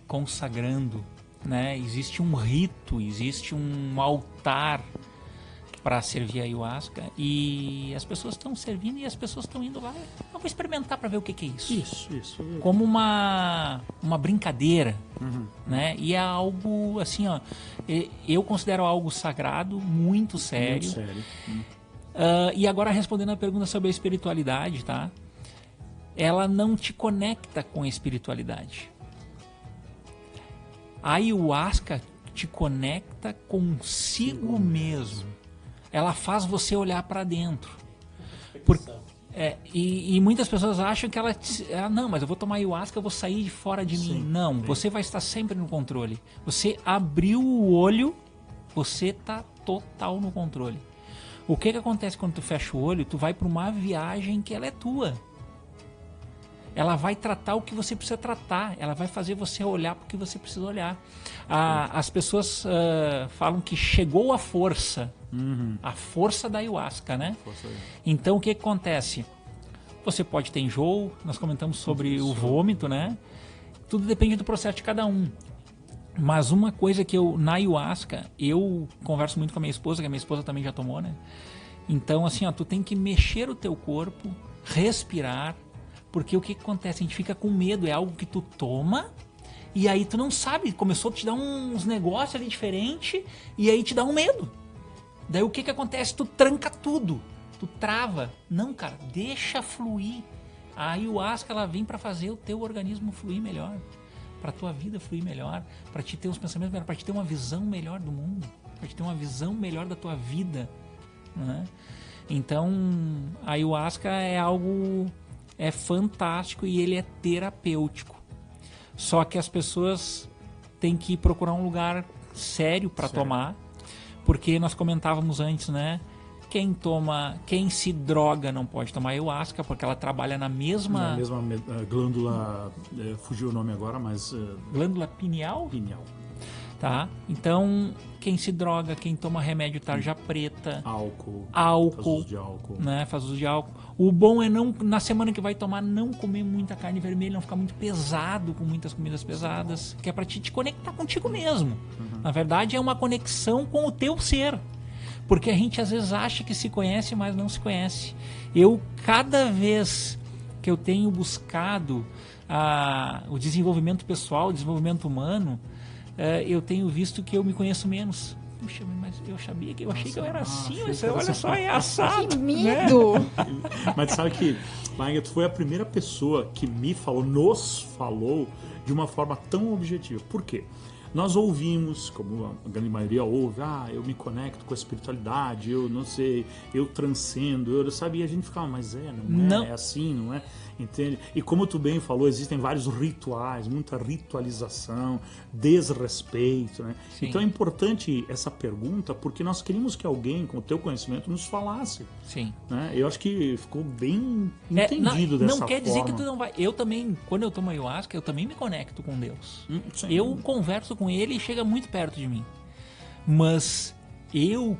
consagrando, né? Existe um rito, existe um altar para servir a ayahuasca e as pessoas estão servindo e as pessoas estão indo lá. Eu vou experimentar para ver o que é isso. Isso. Como uma brincadeira, né? E é algo assim, ó, eu considero algo sagrado, muito sério. Muito sério. E agora respondendo a pergunta sobre a espiritualidade, tá? Ela não te conecta com a espiritualidade. A ayahuasca te conecta consigo mesmo. Ela faz você olhar para dentro. E muitas pessoas acham que ela não, mas eu vou tomar ayahuasca, eu vou sair de fora de mim. Não, você vai estar sempre no controle. Você abriu o olho, você está total no controle. O que acontece quando tu fecha o olho? Tu vai para uma viagem que ela é tua. Ela vai tratar o que você precisa tratar. Ela vai fazer você olhar para o que você precisa olhar. As pessoas falam que chegou a força. A força da ayahuasca, né? Então, o que acontece? Você pode ter enjoo. Nós comentamos sobre o vômito, né? Tudo depende do processo de cada um. Mas uma coisa que na ayahuasca, eu converso muito com a minha esposa, que a minha esposa também já tomou, né? Então, assim, ó, tu tem que mexer o teu corpo, respirar, porque o que acontece? A gente fica com medo, é algo que tu toma e aí tu não sabe, começou a te dar uns negócios ali diferentes e aí te dá um medo. Daí o que acontece? Tu tranca tudo, tu trava. Não, cara, deixa fluir. A ayahuasca, ela vem para fazer o teu organismo fluir melhor. para a tua vida fluir melhor, para te ter uns pensamentos melhores, para te ter uma visão melhor do mundo, para te ter uma visão melhor da tua vida, né? Então, a ayahuasca é fantástico e ele é terapêutico. Só que as pessoas têm que procurar um lugar sério para tomar, porque nós comentávamos antes, né? Quem se droga não pode tomar ayahuasca, porque ela trabalha na mesma glândula, fugiu o nome agora, mas... glândula pineal? Pineal. Tá? Então, quem se droga, quem toma remédio tarja preta... Álcool. Faz uso de álcool. Né? Faz uso de álcool. O bom é, não, na semana que vai tomar, não comer muita carne vermelha, não ficar muito pesado com muitas comidas pesadas, que é pra te conectar contigo mesmo. Na verdade, é uma conexão com o teu ser. Porque a gente às vezes acha que se conhece, mas não se conhece. Eu, cada vez que eu tenho buscado o desenvolvimento pessoal, o desenvolvimento humano, eu tenho visto que eu me conheço menos. Puxa, mas eu achei que eu era assim, mas olha só, é assado. Que medo! Né? Mas sabe que, Wagner, tu foi a primeira pessoa que nos falou de uma forma tão objetiva. Por quê? Nós ouvimos, como a grande maioria ouve, eu me conecto com a espiritualidade, eu não sei, eu transcendo, eu sabia, a gente ficava, mas não é assim, não é? Entende? E como tu bem falou, existem vários rituais, muita ritualização, desrespeito, né? Sim. Então é importante essa pergunta, porque nós queríamos que alguém com o teu conhecimento nos falasse. Sim. Né? Eu acho que ficou bem entendido dessa forma. Não quer dizer que tu não vai... Eu também, quando eu tomo ayahuasca, eu também me conecto com Deus. Eu converso com ele e chega muito perto de mim. Mas eu,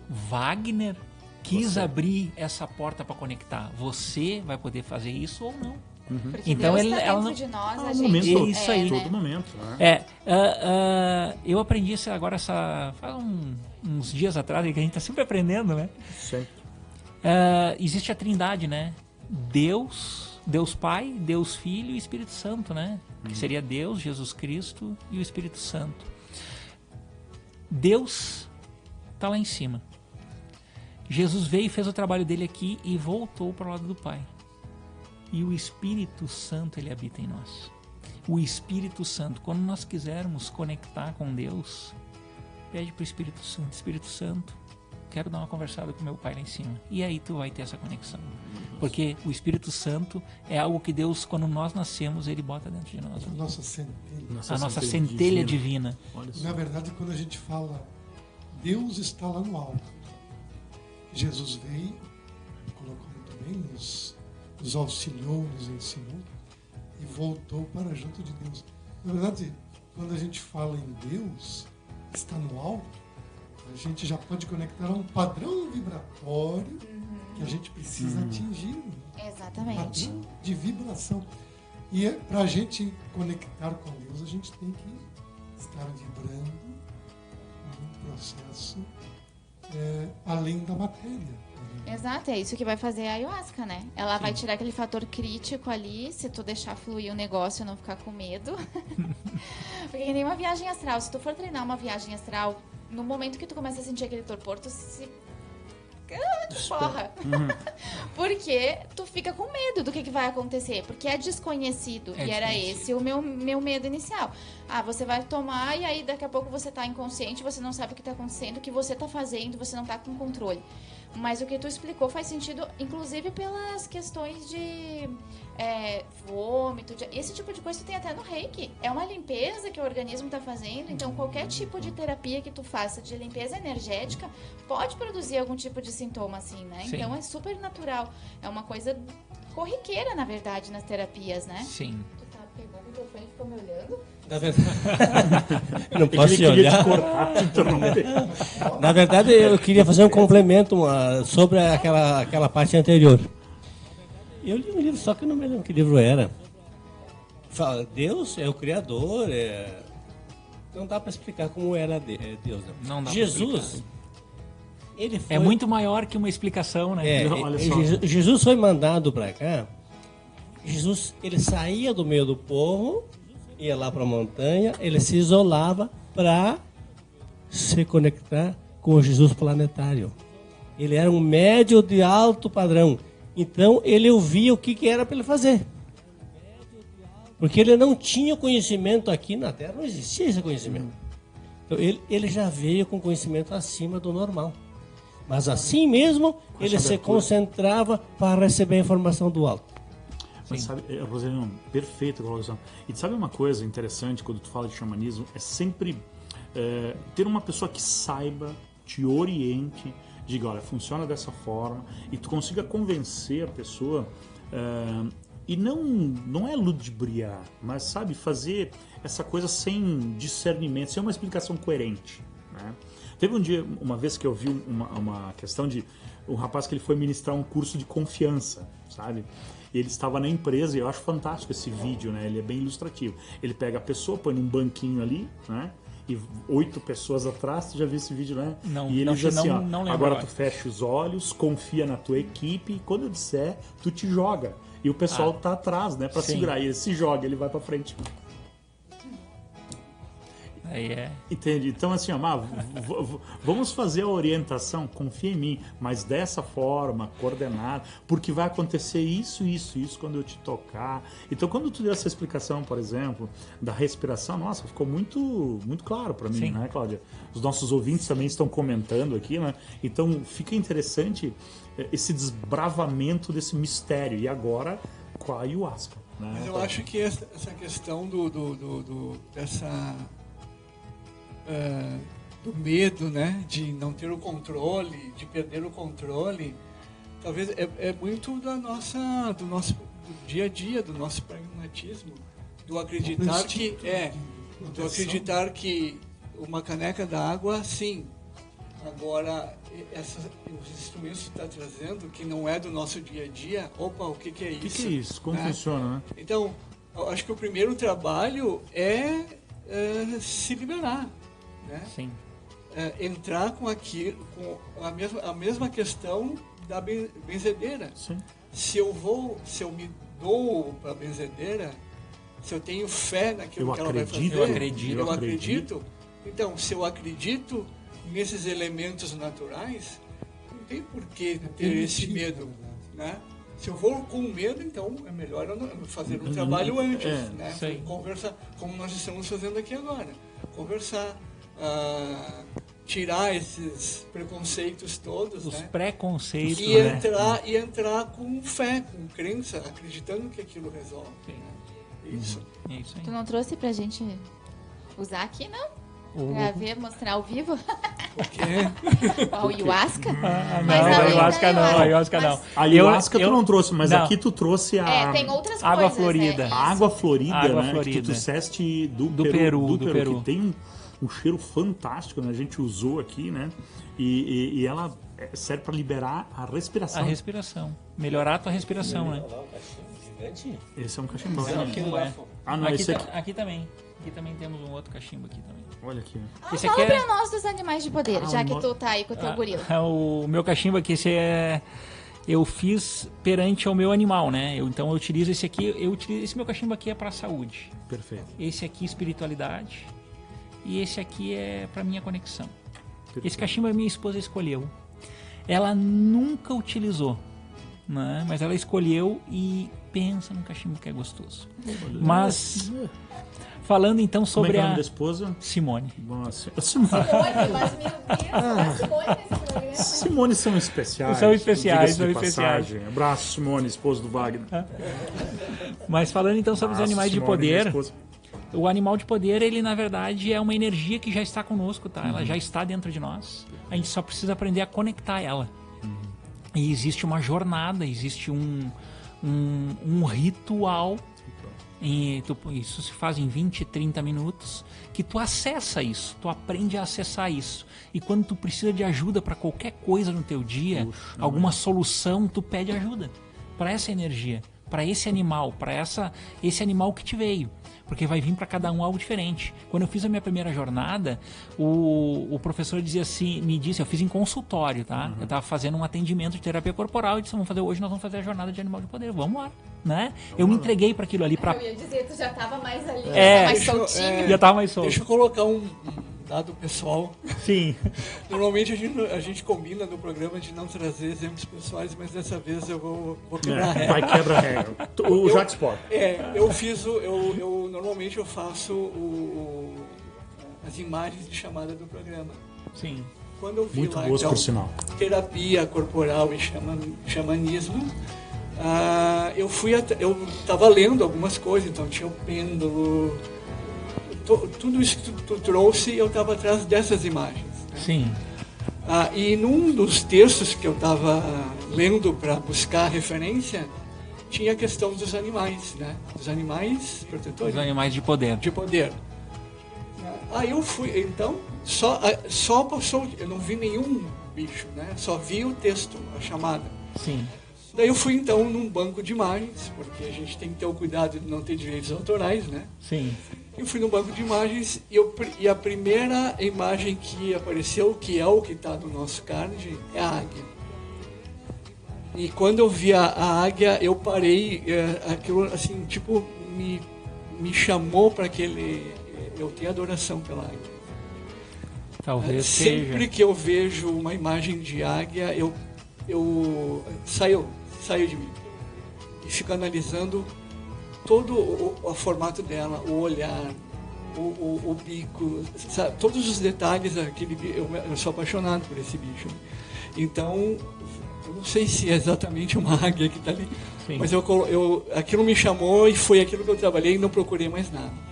Wagner, quis abrir essa porta para conectar. Você vai poder fazer isso ou não. Porque Então Deus ela dentro não... de nós, a momento, gente... isso aí, todo momento. Né? Eu aprendi isso agora faz uns dias atrás, que a gente está sempre aprendendo, né? Sempre. Existe a Trindade, né? Deus Pai, Deus Filho e Espírito Santo, né? Que seria Deus, Jesus Cristo e o Espírito Santo. Deus está lá em cima. Jesus veio e fez o trabalho dele aqui e voltou para o lado do Pai. E o Espírito Santo, ele habita em nós. O Espírito Santo, quando nós quisermos conectar com Deus, pede para o Espírito Santo, quero dar uma conversada com meu Pai lá em cima. E aí tu vai ter essa conexão. Porque o Espírito Santo é algo que Deus, quando nós nascemos, ele bota dentro de nós. A nossa centelha. A nossa centelha divina. Na verdade, quando a gente fala, Deus está lá no alto. Jesus veio, colocou muito bem, nos auxiliou, nos ensinou e voltou para junto de Deus. Na verdade, quando a gente fala em Deus, está no alto, a gente já pode conectar a um padrão vibratório que a gente precisa atingir. Exatamente. Um padrão de vibração. E para a gente conectar com Deus, a gente tem que estar vibrando num processo além da matéria. Exato, é isso que vai fazer a ayahuasca, né? Ela vai tirar aquele fator crítico ali, se tu deixar fluir o negócio e não ficar com medo. Porque nem uma viagem astral. Se tu for treinar uma viagem astral, no momento que tu começa a sentir aquele torpor, tu se... porra. Porque tu fica com medo do que vai acontecer, porque é desconhecido. E era esse o meu medo inicial. Você vai tomar e aí daqui a pouco você tá inconsciente, você não sabe o que tá acontecendo, o que você tá fazendo, você não tá com controle. Mas o que tu explicou faz sentido, inclusive pelas questões de vômito, esse tipo de coisa tu tem até no Reiki. É uma limpeza que o organismo tá fazendo, então qualquer tipo de terapia que tu faça de limpeza energética pode produzir algum tipo de sintoma assim, né? Sim. Então é super natural. É uma coisa corriqueira, na verdade, nas terapias, né? Sim. Tu tá pegando o microfone e ficou me olhando? Na verdade, não posso te olhar. Na verdade, eu queria fazer um complemento sobre aquela parte anterior. Eu li um livro, só que eu não me lembro que livro era. Fala, Deus é o Criador, não dá para explicar como era Deus. Não dá Jesus, ele foi... É muito maior que uma explicação, né? Olha só. Jesus foi mandado para cá. Jesus, ele saía do meio do povo, ia lá para a montanha, ele se isolava para se conectar com o Jesus planetário. Ele era um médium de alto padrão. Então, ele ouvia o que era para ele fazer. Porque ele não tinha conhecimento aqui na Terra, não existia esse conhecimento. Então, ele já veio com conhecimento acima do normal. Mas assim mesmo, ele se concentrava para receber a informação do alto. Mas sabe, Roselino, perfeita colocação. E sabe uma coisa interessante quando tu fala de xamanismo? É sempre ter uma pessoa que saiba, te oriente, diga, olha, funciona dessa forma, e tu consiga convencer a pessoa, e não é ludibriar, mas sabe, fazer essa coisa sem discernimento, sem uma explicação coerente, né? Teve uma vez que eu vi uma questão de um rapaz que ele foi ministrar um curso de confiança, sabe? E ele estava na empresa, e eu acho fantástico esse vídeo, né? Ele é bem ilustrativo. Ele pega a pessoa, põe num banquinho ali, né? E 8 pessoas atrás, tu já viu esse vídeo, né? Não, e ele diz assim, ó, não lembro agora agora. tu fecha os olhos, confia na tua equipe, e quando eu disser, tu te joga. E o pessoal tá atrás, né? Pra Sim. segurar. E ele se joga, ele vai pra frente. Aí é. Entende? Então, assim, ó, vamos fazer a orientação, confia em mim, mas dessa forma, coordenada, porque vai acontecer isso quando eu te tocar. Então, quando tu deu essa explicação, por exemplo, da respiração, nossa, ficou muito, muito claro para mim, Sim. né, Cláudia? Os nossos ouvintes também estão comentando aqui, né? Então, fica interessante esse desbravamento desse mistério. E agora, com a ayahuasca, né? Mas eu acho que essa questão do medo, né, de não ter o controle, de perder o controle, talvez é muito do nosso dia a dia, do nosso pragmatismo, do acreditar que uma caneca d'água, sim. Agora, os instrumentos que está trazendo, que não é do nosso dia a dia, opa, o que é isso? O que é isso? Como né? funciona, né? Então, eu acho que o primeiro trabalho é se liberar, né? Sim. Entrar com a mesma questão da benzedeira. Sim. Se eu me dou para a benzedeira, se eu tenho fé naquilo que ela vai fazer, Eu acredito. Então, se eu acredito nesses elementos naturais, não tem por que ter esse medo, né? Se eu vou com medo, então é melhor eu fazer um trabalho antes, né? Sim. Conversar, como nós estamos fazendo aqui agora. Conversar, tirar esses preconceitos todos, Os né? preconceitos, E né? entrar com fé, com crença, acreditando que aquilo resolve. Sim. Né? Isso. É isso aí. Tu não trouxe pra gente usar aqui, não? O- Pra ver, mostrar ao vivo? Porque O ayahuasca? Ah, Mas não, além da ayahuasca não, ayahuasca, ayahuasca não. mas- A ayahuasca Eu- tu não trouxe, mas não. aqui tu trouxe a tem outras Água coisas, florida. né? a água florida, Água né? Que florida. tu trouxeste do Peru, que tem um cheiro fantástico, né? A gente usou aqui, né? E ela serve para liberar a respiração. A respiração. Melhorar a tua respiração, né? Gigante. Esse é um cachimbão. Não, né? não é. Ah, não, aqui, esse aqui. aqui também. Aqui também temos um outro cachimbo aqui também. Olha aqui. Esse Fala aqui é... pra nós dos animais de poder, já que tu tá aí com o teu gorila. O meu cachimbo aqui, esse é... Eu fiz perante ao meu animal, né? Então eu utilizo esse aqui, esse meu cachimbo aqui é para saúde. Perfeito. Esse aqui espiritualidade e esse aqui é para minha conexão. Perfeito. Esse cachimbo a minha esposa escolheu. Ela nunca utilizou, né? Mas ela escolheu e pensa num cachimbo que é gostoso. Mas falando então Como é sobre que é o nome a da esposa? Simone. Nossa, Simone, mas meu Deus, Simone nesse programa. Simone são especiais. São especiais, diga-se de são especiais. passagem. Abraço, Simone, esposa do Wagner. Mas falando então sobre os Abraço, animais de Simone, minha poder, esposa. o animal de poder, ele na verdade é uma energia que já está conosco, tá? Ela já está dentro de nós. A gente só precisa aprender a conectar ela. E existe uma jornada, existe um ritual. Isso se faz em 20, 30 minutos, que tu acessa isso, tu aprende a acessar isso. E quando tu precisa de ajuda para qualquer coisa no teu dia, alguma solução, tu pede ajuda para essa energia, para esse animal, para esse animal que te veio. Porque vai vir para cada um algo diferente. Quando eu fiz a minha primeira jornada, o professor dizia assim, me disse, eu fiz em consultório, tá? Eu estava fazendo um atendimento de terapia corporal e disse, hoje nós vamos fazer a jornada de animal de poder, vamos lá, né? Eu me entreguei para aquilo ali, Eu ia dizer, tu já tava mais ali, É, mais soltinho. já estava mais solto. Deixa eu colocar um dado o pessoal. Sim. Normalmente a gente combina no programa de não trazer exemplos pessoais, mas dessa vez eu vou quebrar a regra. Vai quebra a regra. O Jacques pode. Normalmente eu faço as imagens de chamada do programa. Sim. Quando eu vi Muito lá, boas, então, por sinal. terapia corporal e xamanismo, eu estava lendo algumas coisas, então tinha o pêndulo, tudo isso que tu trouxe, eu estava atrás dessas imagens. Né? Sim. E num dos textos que eu estava lendo para buscar referência, tinha a questão dos animais, né? Dos animais protetores. Os animais de poder. De poder. Aí eu fui, então, só passou, eu não vi nenhum bicho, né? Só vi o texto, a chamada. Sim. Daí eu fui, então, num banco de imagens, porque a gente tem que ter o cuidado de não ter direitos autorais, né? Sim. Eu fui no banco de imagens e a primeira imagem que apareceu, que é o que está no nosso card, é a águia. E quando eu vi a águia, eu parei, aquilo assim, tipo, me chamou para aquele... Eu tenho adoração pela águia. Talvez Sempre seja. que eu vejo uma imagem de águia, eu saio de mim. E fico analisando todo o formato dela, o olhar, o bico, sabe? Todos os detalhes daquele eu sou apaixonado por esse bicho. Então, eu não sei se é exatamente uma águia que está ali, Sim. mas aquilo me chamou e foi aquilo que eu trabalhei e não procurei mais nada.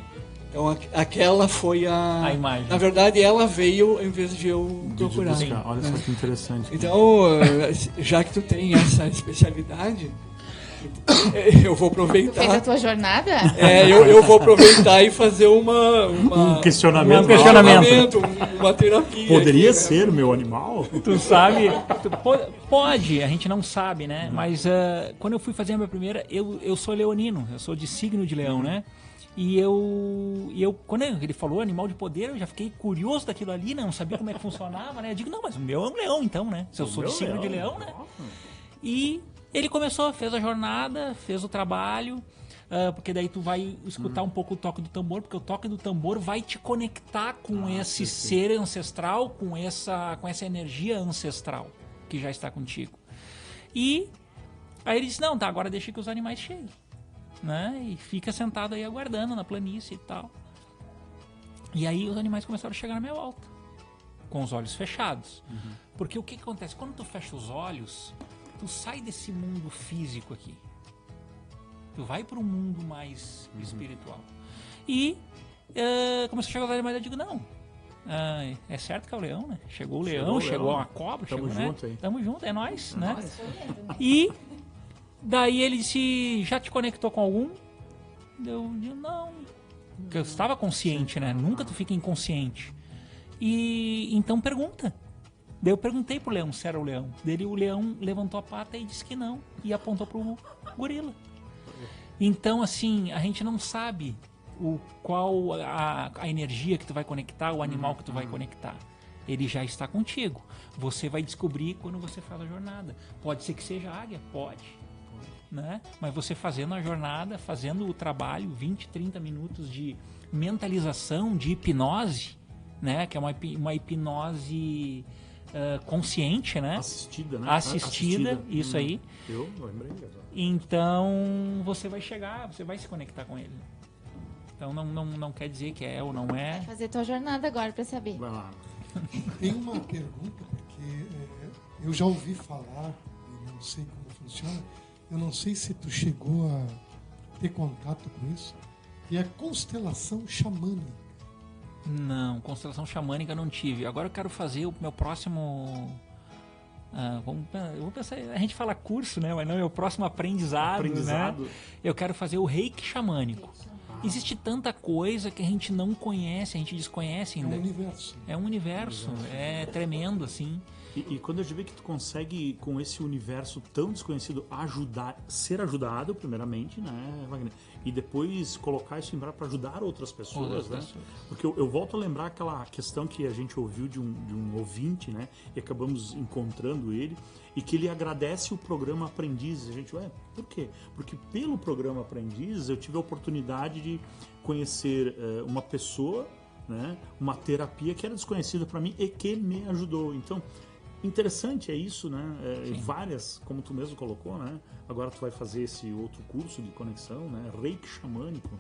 Então, aquela foi A imagem. Na verdade, ela veio em vez de eu procurar. Olha só que interessante. Então, já que tu tem essa especialidade, eu vou aproveitar. Tu fez a tua jornada? Eu vou aproveitar e fazer um questionamento. Uma terapia. Poderia aqui, né? ser meu animal? Tu sabe? Pode, a gente não sabe, né? Mas quando eu fui fazer a minha primeira, eu sou leonino, eu sou de signo de leão, né? E eu, quando ele falou animal de poder, eu já fiquei curioso daquilo ali, né? Não sabia como é que funcionava, né? Eu digo, não, mas o meu é um leão então, né? Se eu sou de signo de leão, né? E ele fez a jornada, fez o trabalho, porque daí tu vai escutar um pouco o toque do tambor, porque o toque do tambor vai te conectar com esse ser ancestral, com essa energia ancestral que já está contigo. E aí ele disse, não, tá, agora deixa que os animais cheguem. Né? E fica sentado aí aguardando na planície e tal. E aí os animais começaram a chegar na minha volta, com os olhos fechados. Porque o que acontece? Quando tu fecha os olhos, tu sai desse mundo físico aqui. Tu vai para um mundo mais espiritual. E começou a chegar os animais, eu digo, não. É certo que é o leão, né? Chegou o leão, chegou a cobra, Tamo chegou, junto, né? aí. Tamo junto, é nóis, né? E daí ele disse, já te conectou com algum? Eu digo, não. Porque eu estava consciente, né? Nunca tu fica inconsciente. E então pergunta. Daí eu perguntei pro leão se era o leão. Daí o leão levantou a pata e disse que não. E apontou pro gorila. Então, assim, a gente não sabe qual a energia que tu vai conectar, o animal que tu vai conectar. Ele já está contigo. Você vai descobrir quando você faz a jornada. Pode ser que seja águia? Pode. Né? Mas você fazendo a jornada, fazendo o trabalho, 20, 30 minutos de mentalização, de hipnose, né? Que é uma hipnose consciente, né? Assistida, né? Assistida, isso aí. Eu lembrei. Então você vai chegar, você vai se conectar com ele. Então não quer dizer que é ou não é. Vai fazer tua jornada agora pra saber. Vai lá. Tem uma pergunta, porque eu já ouvi falar, e não sei como funciona, eu não sei se tu chegou a ter contato com isso, e a constelação xamânica. Não, constelação xamânica não tive. Agora eu quero fazer o meu próximo... eu vou pensar, a gente fala curso, né? Mas não, meu próximo aprendizado. Né? Eu quero fazer o reiki xamânico. Existe tanta coisa que a gente não conhece, a gente desconhece ainda. É um universo. É um universo, é tremendo, assim. E quando a gente vê que tu consegue, com esse universo tão desconhecido, ser ajudado, primeiramente, né, Wagner? E depois colocar isso em prática para ajudar outras pessoas, né? Porque eu volto a lembrar aquela questão que a gente ouviu de um ouvinte, né? E acabamos encontrando ele, e que ele agradece o programa Aprendizes. A gente, por quê? Porque pelo programa Aprendizes eu tive a oportunidade de conhecer uma pessoa né? Uma terapia que era desconhecida para mim e que me ajudou. Então, interessante é isso, né? Várias, como tu mesmo colocou, né? Agora tu vai fazer esse outro curso de conexão, né? Reiki xamânico,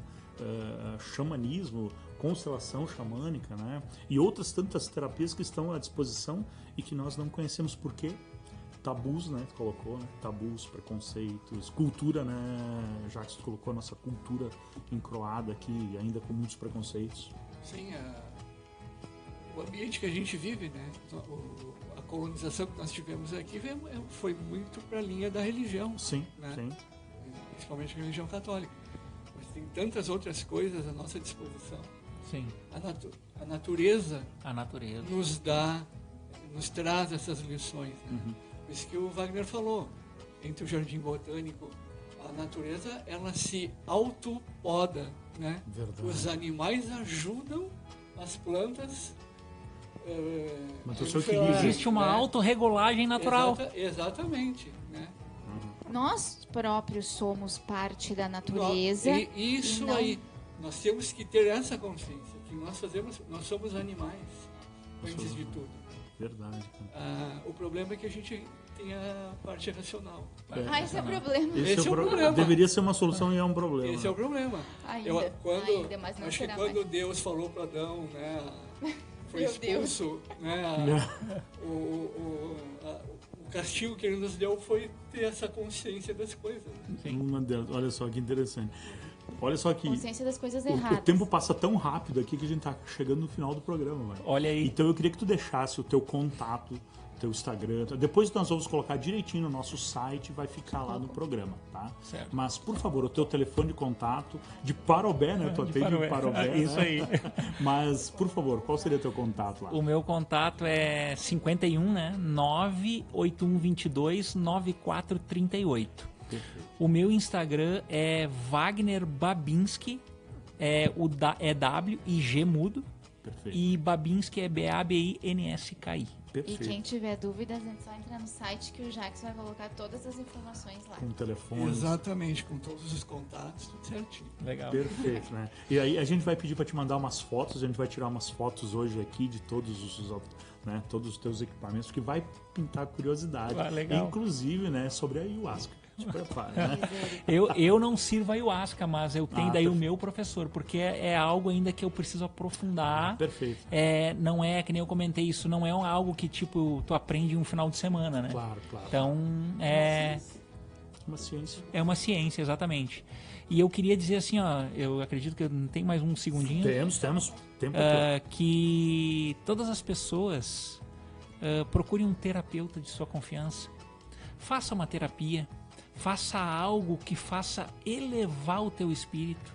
xamanismo, constelação xamânica, né? E outras tantas terapias que estão à disposição e que nós não conhecemos por quê. Tabus, né? Tu colocou, né? Tabus, preconceitos, cultura, né? Já que tu colocou a nossa cultura encroada aqui, ainda com muitos preconceitos. Sim, o ambiente que a gente vive, né? A colonização que nós tivemos aqui foi muito para a linha da religião. Sim, né? sim. Principalmente a religião católica. Mas tem tantas outras coisas à nossa disposição. Sim. A natureza A natureza. nos traz essas lições. Né? Por isso que o Wagner falou, entre o jardim botânico, a natureza ela se autopoda, né? Verdade. Os animais ajudam as plantas. Manter o seu proliferar, equilíbrio. Existe uma né? autorregulagem natural. Exatamente, né? Nós próprios somos parte da natureza. E isso e não- aí, nós temos que ter essa consciência que nós somos animais antes de tudo. Verdade, cara. O problema é que a gente tem a parte racional. Esse é o problema. Esse é o problema. Deveria ser uma solução e é um problema. Esse é o problema. Ainda, mas não acho que será quando mais. Deus falou para Adão, né, foi Meu Deus. expulso, né, o castigo que ele nos deu foi ter essa consciência das coisas. Né? Uma delas. Olha só que interessante. Olha só que Consciência das coisas o erradas. tempo passa tão rápido aqui que a gente tá chegando no final do programa, velho. Olha aí. Então eu queria que tu deixasse o teu contato, teu Instagram. Depois nós vamos colocar direitinho no nosso site, vai ficar lá no programa, tá? Certo. Mas, por favor, o teu telefone de contato, de Parobé, né? Tu atende de Parobé. Isso né? aí. Mas, por favor, qual seria o teu contato lá? O meu contato é 51, né? 98122 9438. Perfeito. O meu Instagram é Wagner Babinski, é W e G mudo, Perfeito. e Babinski é Babinski. E Perfeito. quem tiver dúvidas, é só entrar no site que o Jackson vai colocar todas as informações lá. Com telefone. Exatamente, com todos os contatos, tudo certinho. Legal. Perfeito, né? E aí a gente vai pedir para te mandar umas fotos, a gente vai tirar umas fotos hoje aqui de todos os teus equipamentos, que vai pintar curiosidade. Ah, legal. Inclusive, né, sobre a ayahuasca. Te prepara, né? Eu não sirvo ayahuasca, mas eu tenho daí o perfeito. meu professor, porque é algo ainda que eu preciso aprofundar. Perfeito. Não é, que nem eu comentei, isso não é algo que tipo tu aprende em um final de semana, né? Claro, claro. Então, Uma ciência. é uma ciência, exatamente. E eu queria dizer assim, ó, eu acredito que não tem mais um segundinho. Temos tempo. Que todas as pessoas procurem um terapeuta de sua confiança. Faça uma terapia. Faça algo que faça elevar o teu espírito.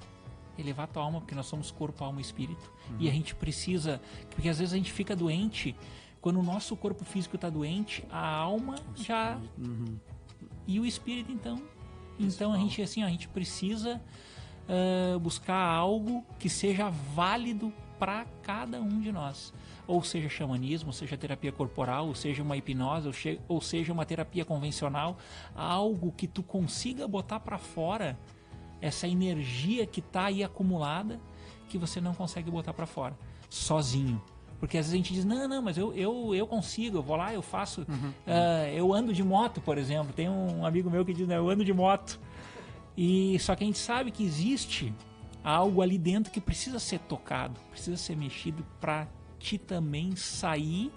Elevar a tua alma, porque nós somos corpo, alma e espírito. E a gente precisa... Porque às vezes a gente fica doente. Quando o nosso corpo físico está doente, a alma já... E o espírito, então? Então a gente precisa buscar algo que seja válido para cada um de nós. Ou seja xamanismo, ou seja terapia corporal, ou seja uma hipnose, ou seja uma terapia convencional. Algo que tu consiga botar para fora essa energia que está aí acumulada, que você não consegue botar para fora, sozinho. Porque às vezes a gente diz, não, mas eu consigo, eu vou lá, eu faço. Eu ando de moto, por exemplo. Tem um amigo meu que diz, eu ando de moto. E só que a gente sabe que existe algo ali dentro que precisa ser tocado, precisa ser mexido para ti também sair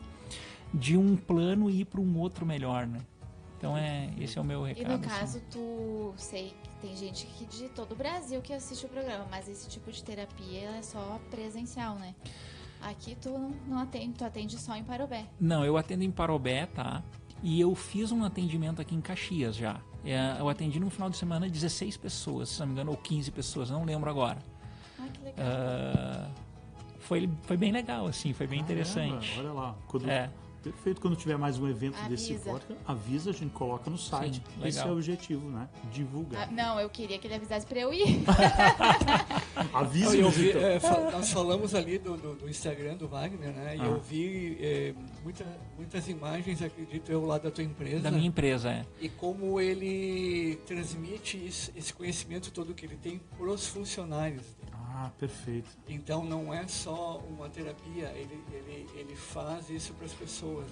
de um plano e ir para um outro melhor, né? Então esse é o meu recado. E no assim. caso, sei que tem gente aqui de todo o Brasil que assiste o programa, mas esse tipo de terapia é só presencial, né? Aqui tu não atende, tu atende só em Parobé. Não, eu atendo em Parobé, tá? E eu fiz um atendimento aqui em Caxias já. Eu atendi no final de semana 16 pessoas, se não me engano, ou 15 pessoas, não lembro agora. Ah, que legal. Foi bem legal, assim, foi bem Caramba, interessante. olha lá. Perfeito, quando tiver mais um evento desse Avisa. podcast, avisa, a gente coloca no site. Sim, Esse é legal. o objetivo, né? Divulgar. Não, eu queria que ele avisasse pra eu ir. Avisa, Eu vi, então. nós falamos ali do Instagram do Wagner, né? E eu vi muitas imagens, acredito eu, lá da tua empresa. Da minha empresa, E como ele transmite esse conhecimento todo que ele tem para os funcionários. Ah, perfeito. Então não é só uma terapia, ele faz isso para as pessoas.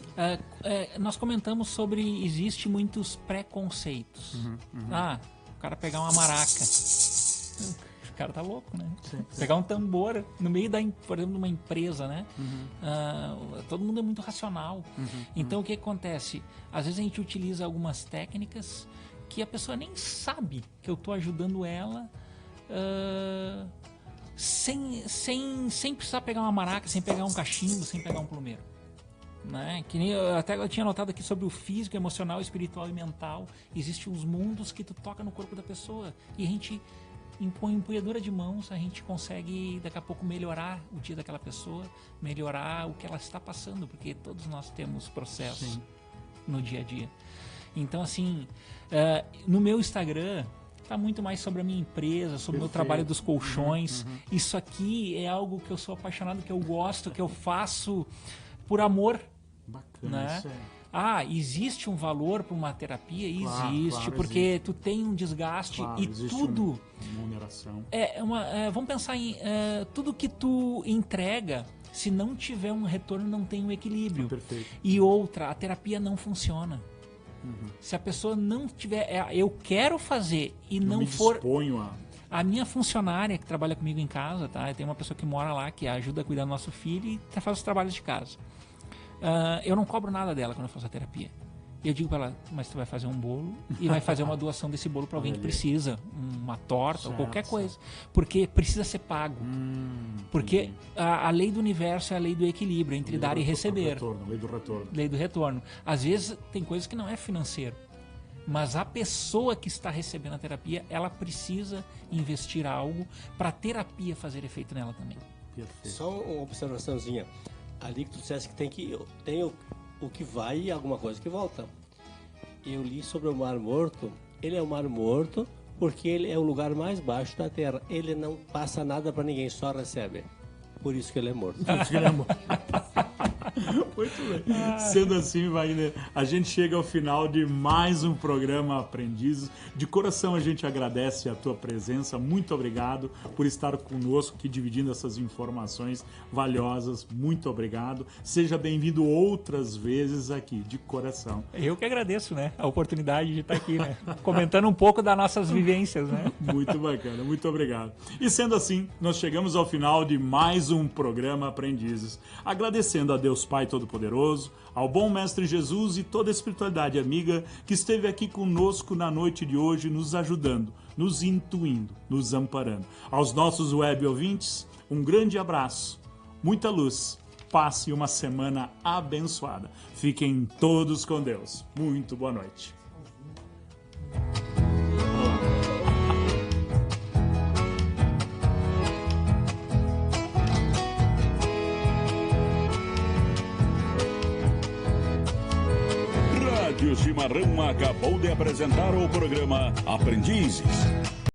Nós comentamos sobre existe muitos preconceitos. Ah, o cara pegar uma maraca. O cara tá louco, né? Sim. Pegar um tambor no meio por exemplo, de uma empresa, né? Todo mundo é muito racional. Então o que acontece? Às vezes a gente utiliza algumas técnicas que a pessoa nem sabe que eu tô ajudando ela sem precisar pegar uma maraca, sem pegar um cachimbo, sem pegar um plumeiro. Né? Que nem eu tinha notado aqui sobre o físico, emocional, espiritual e mental. Existem os mundos que tu toca no corpo da pessoa e a gente impõe empunhadura de mãos, a gente consegue daqui a pouco melhorar o dia daquela pessoa, melhorar o que ela está passando, porque todos nós temos processos no dia a dia. Então assim, no meu Instagram tá muito mais sobre a minha empresa, sobre o meu trabalho dos colchões. Isso aqui é algo que eu sou apaixonado, que eu gosto, que eu faço por amor. Bacana, né? isso é. Existe um valor para uma terapia? Claro, existe, porque existe. Tu tem um desgaste e tudo. Remuneração. Vamos pensar em tudo que tu entrega, se não tiver um retorno, não tem um equilíbrio. Perfeito. E outra, a terapia não funciona. Se a pessoa não tiver, eu quero fazer e não for. A minha funcionária que trabalha comigo em casa, tá? Tem uma pessoa que mora lá, que ajuda a cuidar do nosso filho e faz os trabalhos de casa. Eu não cobro nada dela quando eu faço a terapia. Eu digo para ela, mas tu vai fazer um bolo e vai fazer uma doação desse bolo para alguém que precisa, uma torta ou qualquer coisa, porque precisa ser pago. Porque a lei do universo é a lei do equilíbrio entre dar e receber. Lei do retorno. Às vezes tem coisas que não é financeiro, mas a pessoa que está recebendo a terapia, ela precisa investir algo para a terapia fazer efeito nela também. Perfeito. Só uma observaçãozinha. Ali que tu disseste que tem o que vai e alguma coisa que volta. Eu li sobre o Mar Morto. Ele é o Mar Morto porque ele é o lugar mais baixo da Terra. Ele não passa nada para ninguém, só recebe. Por isso que ele é morto. Por isso que ele é morto. Muito bem. Sendo assim, Wagner, a gente chega ao final de mais um programa Aprendizes. De coração a gente agradece a tua presença. Muito obrigado por estar conosco aqui dividindo essas informações valiosas. Muito obrigado. Seja bem-vindo outras vezes aqui, de coração. Eu que agradeço, né? A oportunidade de estar aqui, né? Comentando um pouco das nossas vivências, né? Muito bacana, muito obrigado. E sendo assim, nós chegamos ao final de mais um programa Aprendizes. Agradecendo a Deus Pai Todo-Poderoso, ao bom Mestre Jesus e toda a espiritualidade amiga que esteve aqui conosco na noite de hoje, nos ajudando, nos intuindo, nos amparando. Aos nossos web ouvintes, um grande abraço, muita luz, paz e uma semana abençoada. Fiquem todos com Deus. Muito boa noite. Rádio Chimarrão acabou de apresentar o programa Aprendizes.